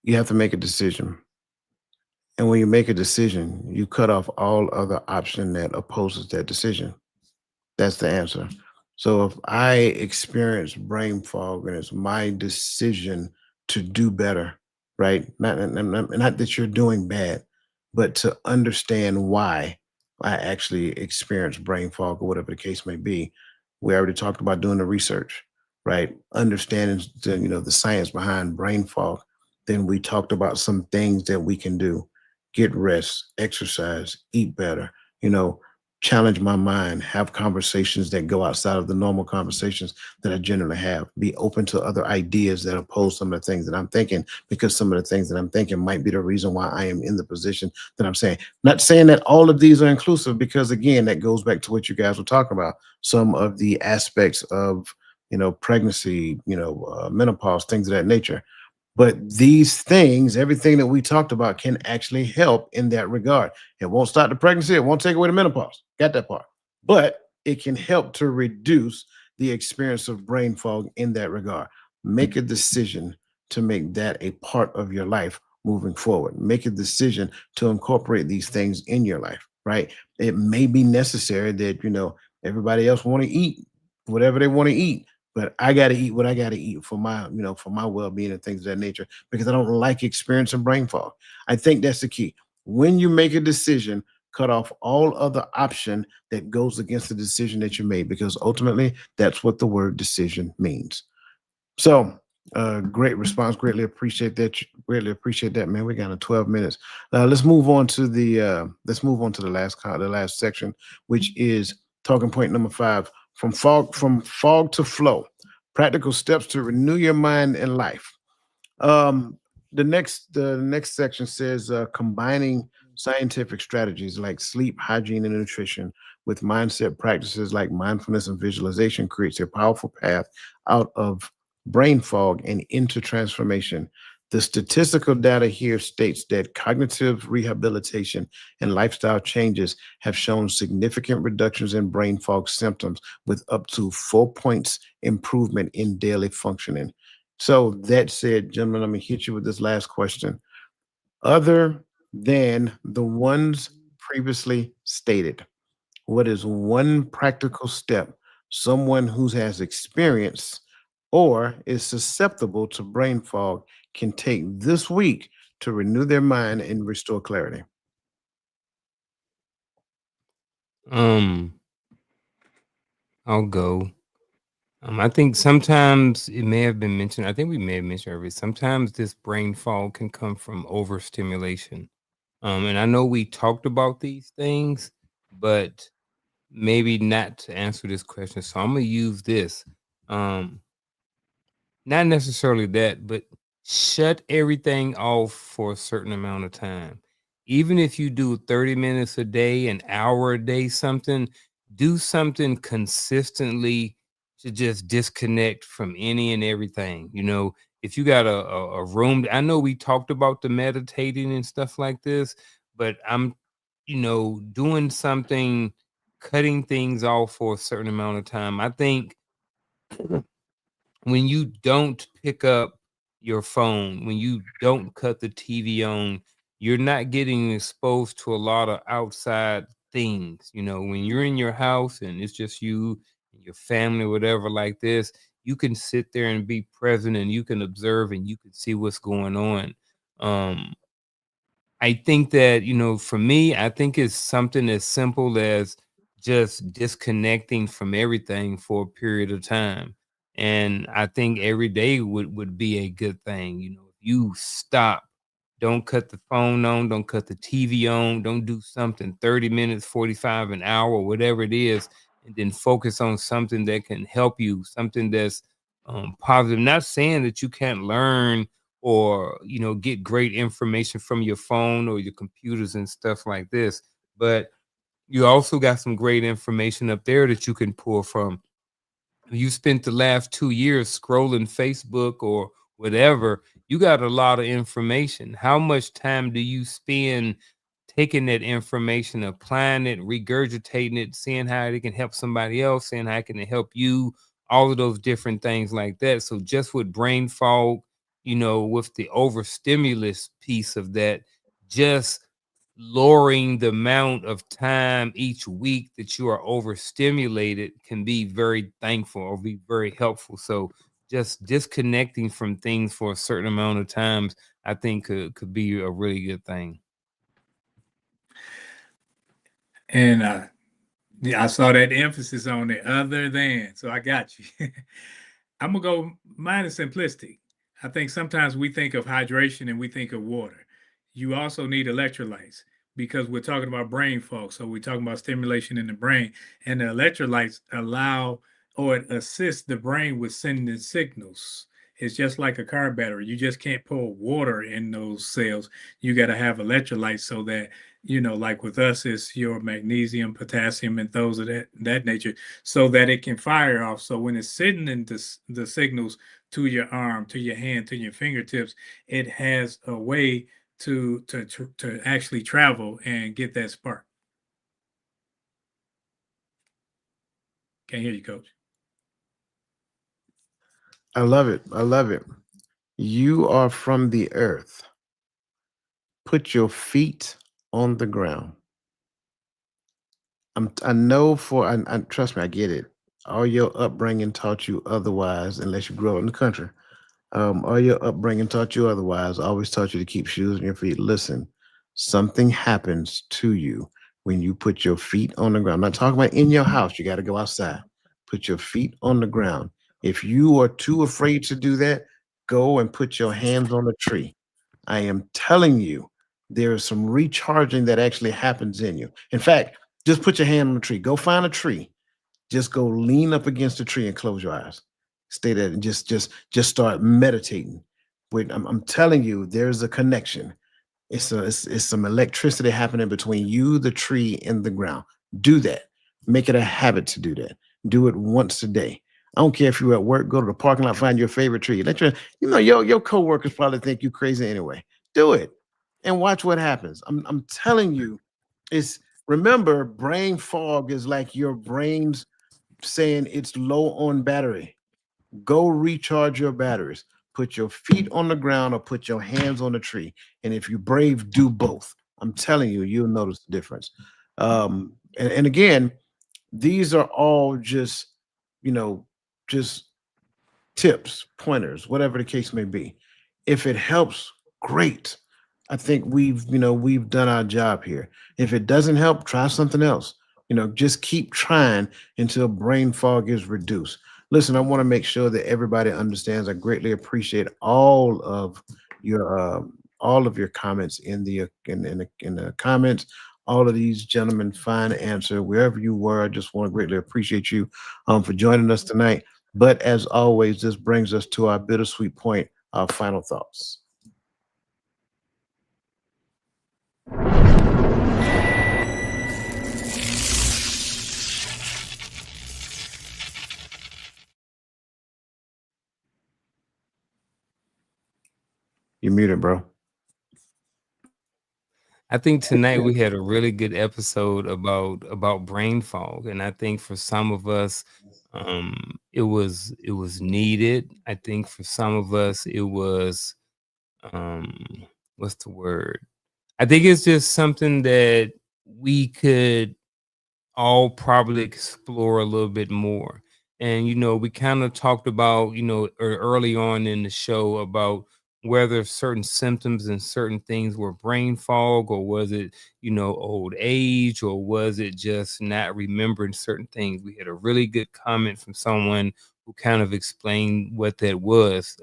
you have to make a decision. And when you make a decision, you cut off all other option that opposes that decision. That's the answer. So if I experience brain fog and it's my decision to do better, right? Not that you're doing bad, but to understand why I actually experience brain fog or whatever the case may be. We already talked about doing the research, right? Understanding the science behind brain fog. Then we talked about some things that we can do: get rest, exercise, eat better, you know, challenge my mind, have conversations that go outside of the normal conversations that I generally have, be open to other ideas that oppose some of the things that I'm thinking, because some of the things that I'm thinking might be the reason why I am in the position that I'm saying. Not saying that all of these are inclusive, because again, that goes back to what you guys were talking about. Some of the aspects of, pregnancy, menopause, things of that nature. But these things, everything that we talked about, can actually help in that regard. It won't stop the pregnancy. It won't take away the menopause. Got that part. But it can help to reduce the experience of brain fog in that regard. Make a decision to make that a part of your life moving forward. Make a decision to incorporate these things in your life, right? It may be necessary that, everybody else want to eat whatever they want to eat, but I got to eat what I got to eat for my, for my well-being and things of that nature, because I don't like experiencing brain fog. I think that's the key. When you make a decision, cut off all other option that goes against the decision that you made, because ultimately that's what the word decision means. So, great response. Greatly appreciate that. Greatly appreciate that, man. We got a 12 minutes. Let's move on to the the last section, which is talking point number 5: from fog to flow. Practical steps to renew your mind and life. Um, the next section says combining scientific strategies like sleep, hygiene, and nutrition with mindset practices like mindfulness and visualization creates a powerful path out of brain fog and into transformation. The statistical data here states that cognitive rehabilitation and lifestyle changes have shown significant reductions in brain fog symptoms, with up to 4 points improvement in daily functioning. So that said, gentlemen, let me hit you with this last question. Other than the ones previously stated, what is one practical step Someone who has experience or is susceptible to brain fog can take this week to renew their mind and restore clarity. Um, I'll go. I think sometimes it may have been mentioned. I think we may have mentioned earlier. Sometimes this brain fog can come from overstimulation. And I know we talked about these things, but maybe not to answer this question. So I'm gonna use this. Um, Not necessarily that, but shut everything off for a certain amount of time. Even if you do 30 minutes a day, an hour a day, something, do something consistently to just disconnect from any and everything. If you got a room, I know we talked about the meditating and stuff like this, but I'm doing something, cutting things off for a certain amount of time. I think when you don't pick up your phone, when you don't cut the TV on, you're not getting exposed to a lot of outside things. When you're in your house and it's just you and your family, whatever, like this, you can sit there and be present and you can observe and you can see what's going on. Um, I think that, for me, I think it's something as simple as just disconnecting from everything for a period of time. And I think every day would be a good thing. If you stop, don't cut the phone on, don't cut the TV on, don't do something 30 minutes, 45, an hour, whatever it is, and then focus on something that can help you, something that's positive. Not saying that you can't learn or get great information from your phone or your computers and stuff like this, but you also got some great information up there that you can pull from. You spent the last 2 years scrolling Facebook or whatever, you got a lot of information. How much time do you spend taking that information, applying it, regurgitating it, seeing how it can help somebody else, seeing how it can help you, all of those different things like that. So just with brain fog, with the overstimulus piece of that, just lowering the amount of time each week that you are overstimulated can be very thankful or be very helpful. So just disconnecting from things for a certain amount of times, I think could be a really good thing. And yeah, I saw that emphasis on the other than. So I got you. I'm gonna go. Mine is simplistic. I think sometimes we think of hydration and we think of water. You also need electrolytes because we're talking about brain fog. So we're talking about stimulation in the brain, and the electrolytes allow or it assists the brain with sending signals. It's just like a car battery. You just can't pour water in those cells. You got to have electrolytes so that, like with us, it's your magnesium, potassium, and those of that nature, so that it can fire off. So when it's sitting in the signals to your arm, to your hand, to your fingertips, it has a way to actually travel and get that spark. Can't hear you, coach. I love it. I love it. You are from the earth. Put your feet on the ground. I know I trust me, I get it. All your upbringing taught you otherwise, unless you grew up in the country. All your upbringing taught you otherwise, always taught you to keep shoes on your feet. Listen, something happens to you when you put your feet on the ground. I'm not talking about in your house. You got to go outside. Put your feet on the ground. If you are too afraid to do that, go and put your hands on a tree. I am telling you, there is some recharging that actually happens in you. In fact, just put your hand on the tree. Go find a tree. Just go lean up against the tree and close your eyes. Stay there and just start meditating. I'm telling you, there's a connection. It's some electricity happening between you, the tree, and the ground. Do that. Make it a habit to do that. Do it once a day. I don't care if you're at work, go to the parking lot, find your favorite tree. Let your coworkers probably think you crazy anyway. Do it and watch what happens. I'm telling you, it's remember, brain fog is like your brain's saying it's low on battery. Go recharge your batteries. Put your feet on the ground or put your hands on the tree. And if you're brave, do both. I'm telling you, you'll notice the difference. And again, these are all just just tips, pointers, whatever the case may be. If it helps, great. I think we've done our job here. If it doesn't help, try something else. Just keep trying until brain fog is reduced. Listen, I want to make sure that everybody understands. I greatly appreciate all of your comments in the comments. All of these gentlemen, fine answer wherever you were. I just want to greatly appreciate you for joining us tonight. But as always, this brings us to our bittersweet point, our final thoughts. You're muted, bro. I think tonight we had a really good episode about brain fog, and I think for some of us, it was needed. I think for some of us, it was um, what's the word? I think it's just something that we could all probably explore a little bit more. And we kind of talked about, early on in the show about whether certain symptoms and certain things were brain fog, or was it, old age, or was it just not remembering certain things. We had a really good comment from someone who kind of explained what that was.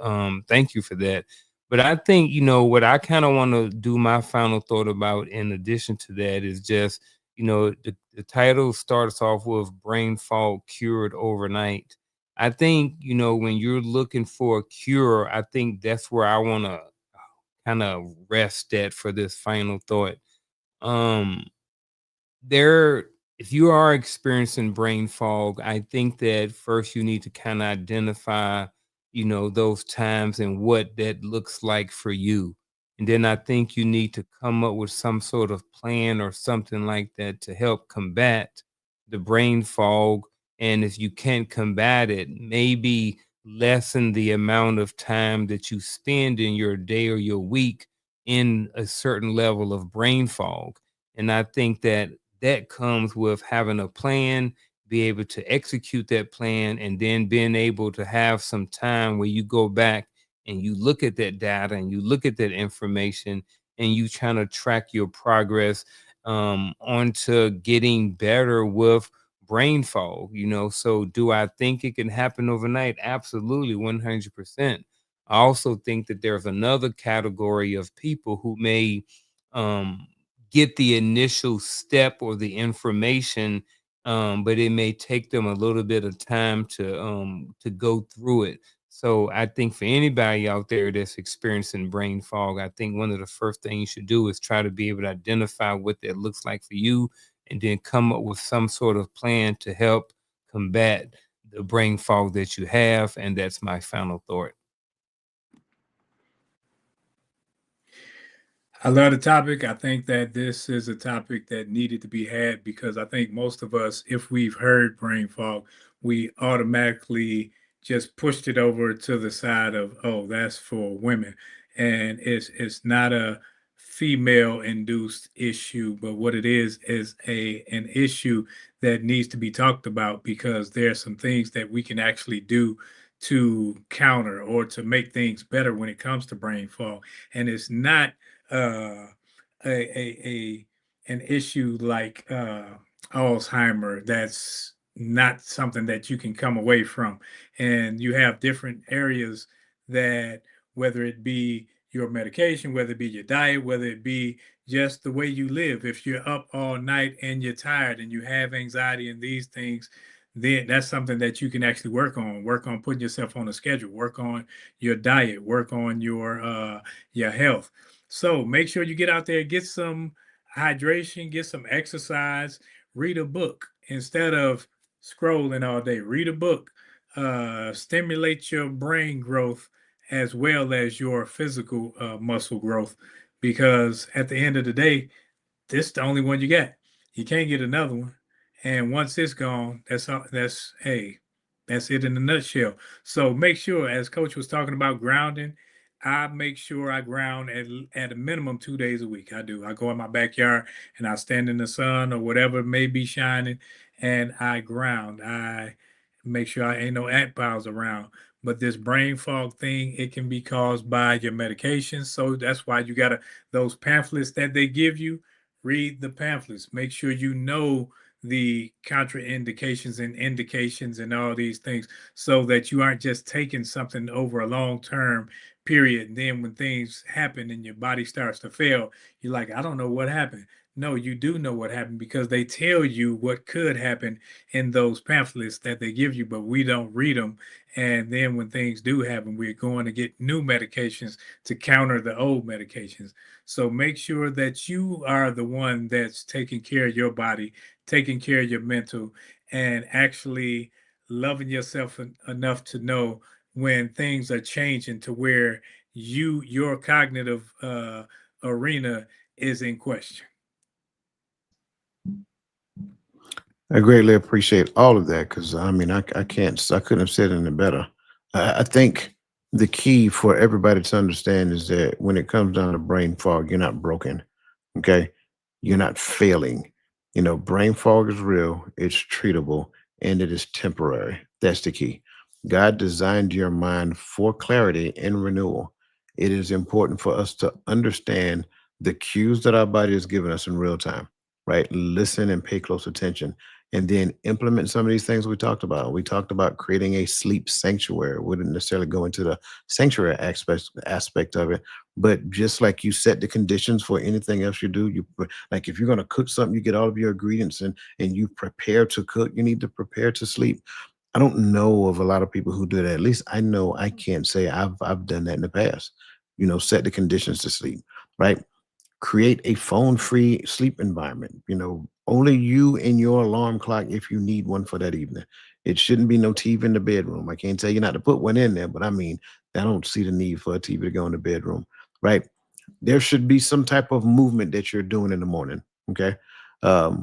Thank you for that. But I think, what I kind of want to do my final thought about in addition to that is just, the title starts off with brain fog cured overnight. I think, when you're looking for a cure, I think that's where I want to kind of rest at for this final thought. Um, there If you are experiencing brain fog, I think that first you need to kind of identify, those times and what that looks like for you. And then I think you need to come up with some sort of plan or something like that to help combat the brain fog. And if you can't combat it, maybe lessen the amount of time that you spend in your day or your week in a certain level of brain fog. And I think that comes with having a plan, be able to execute that plan, and then being able to have some time where you go back and you look at that data and you look at that information and you trying to track your progress onto getting better with brain fog. So do I think it can happen overnight? Absolutely, 100%. I also think that there's another category of people who may um get the initial step or the information, but it may take them a little bit of time to go through it. So I think for anybody out there that's experiencing brain fog, I think one of the first things you should do is try to be able to identify what that looks like for you, and then come up with some sort of plan to help combat the brain fog that you have. And that's my final thought. I love the topic. I think that this is a topic that needed to be had because I think most of us, if we've heard brain fog, we automatically just pushed it over to the side of, oh, that's for women. And it's not a female induced issue, but what it is an issue that needs to be talked about because there are some things that we can actually do to counter or to make things better when it comes to brain fog. And it's not uh, a an issue like Alzheimer that's not something that you can come away from. And you have different areas that, whether it be your medication, whether it be your diet, whether it be just the way you live, if you're up all night and you're tired and you have anxiety and these things, then that's something that you can actually work on putting yourself on a schedule, work on your diet, work on your health. So make sure you get out there, get some hydration, get some exercise, read a book instead of scrolling all day. Read a book, stimulate your brain growth as well as your physical muscle growth. Because at the end of the day, this is the only one you got. You can't get another one. And once it's gone, that's all, that's it in a nutshell. So make sure, as Coach was talking about grounding, I make sure I ground at a minimum 2 days a week. I do. I go in my backyard and I stand in the sun or whatever may be shining, and I ground. I make sure I ain't no ant piles around. But this brain fog thing, it can be caused by your medications. So that's why you gotta, those pamphlets that they give you, read the pamphlets. Make sure you know the contraindications and indications and all these things, so that you aren't just taking something over a long term period. And then when things happen and your body starts to fail, you're like, I don't know what happened. No, you do know what happened, because they tell you what could happen in those pamphlets that they give you, but we don't read them. And then when things do happen, we're going to get new medications to counter the old medications. So make sure that you are the one that's taking care of your body, taking care of your mental, and actually loving yourself enough to know when things are changing to where your cognitive arena is in question. I greatly appreciate all of that, because I couldn't have said it any better. I think the key for everybody to understand is that when it comes down to brain fog, you're not broken. Okay. You're not failing. Brain fog is real, it's treatable, and it is temporary. That's the key. God designed your mind for clarity and renewal. It is important for us to understand the cues that our body is giving us in real time, right? Listen and pay close attention, and then implement some of these things we talked about. We talked about creating a sleep sanctuary. We didn't necessarily go into the sanctuary aspect of it, but just like you set the conditions for anything else you do, like if you're going to cook something, you get all of your ingredients and you prepare to cook. You need to prepare to sleep. I don't know of a lot of people who do that. At least I know I can't say I've done that in the past. Set the conditions to sleep, right? Create a phone-free sleep environment. Only you and your alarm clock if you need one for that evening. It shouldn't be no TV in the bedroom. I can't tell you not to put one in there, but I don't see the need for a TV to go in the bedroom, right? There should be some type of movement that you're doing in the morning. Okay. A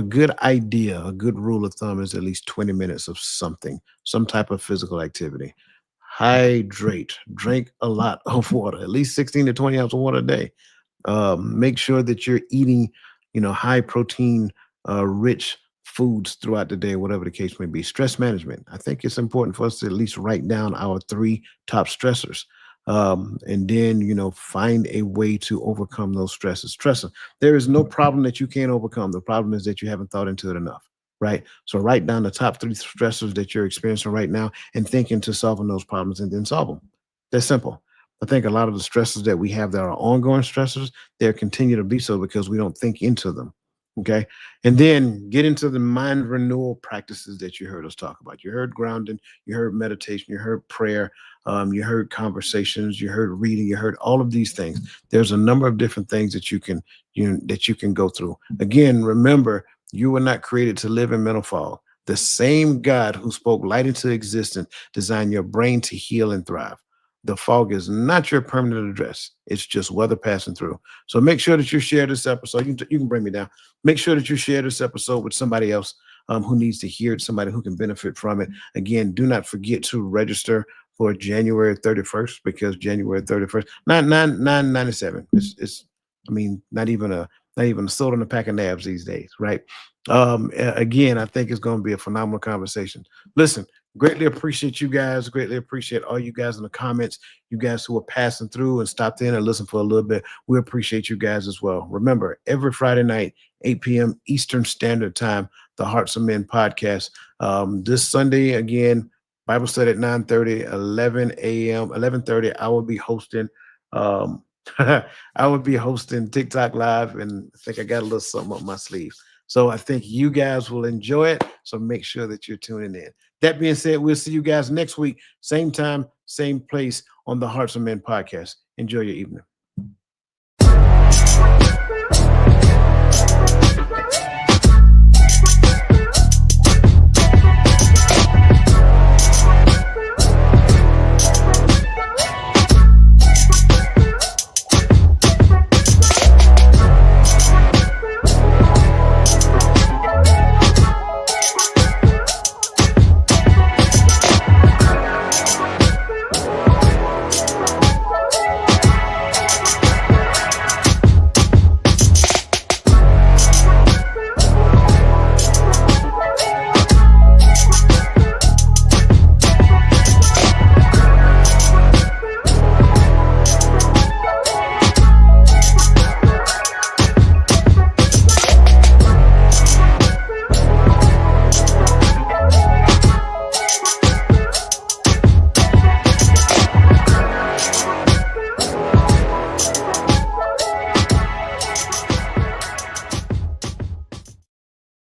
good idea, a good rule of thumb is at least 20 minutes of something, some type of physical activity. Hydrate, drink a lot of water, at least 16 to 20 ounces of water a day. Make sure that you're eating, high protein, rich foods throughout the day, whatever the case may be. Stress management. I think it's important for us to at least write down our 3 top stressors. And then, find a way to overcome those stresses. There is no problem that you can't overcome. The problem is that you haven't thought into it enough, right? So write down the top 3 stressors that you're experiencing right now and think into solving those problems, and then solve them. That's simple. I think a lot of the stresses that we have that are ongoing stressors, they'll continue to be so because we don't think into them. Okay. And then get into the mind renewal practices that you heard us talk about. You heard grounding, you heard meditation, you heard prayer, you heard conversations, you heard reading, you heard all of these things. There's a number of different things that you can go through. Again, remember, you were not created to live in mental fog. The same God who spoke light into existence designed your brain to heal and thrive. The fog is not your permanent address. It's just weather passing through. So make sure that you share this episode. You can bring me down. Make sure that you share this episode with somebody else who needs to hear it, somebody who can benefit from it. Again, do not forget to register for January 31st, because January 31st, 997. It's not even a soda and a pack of nabs these days, right? Again, I think it's going to be a phenomenal conversation. Listen, greatly appreciate you guys. Greatly appreciate all you guys in the comments, you guys who are passing through and stopped in and listened for a little bit. We appreciate you guys as well. Remember, every Friday night, 8 p.m. Eastern Standard Time, the Hearts of Men podcast. This Sunday, again, Bible study at 9:30, 11 a.m., 11:30. I will be hosting TikTok Live, and I think I got a little something up my sleeve. So I think you guys will enjoy it. So make sure that you're tuning in. That being said, we'll see you guys next week, same time, same place on the Hearts of Men podcast. Enjoy your evening.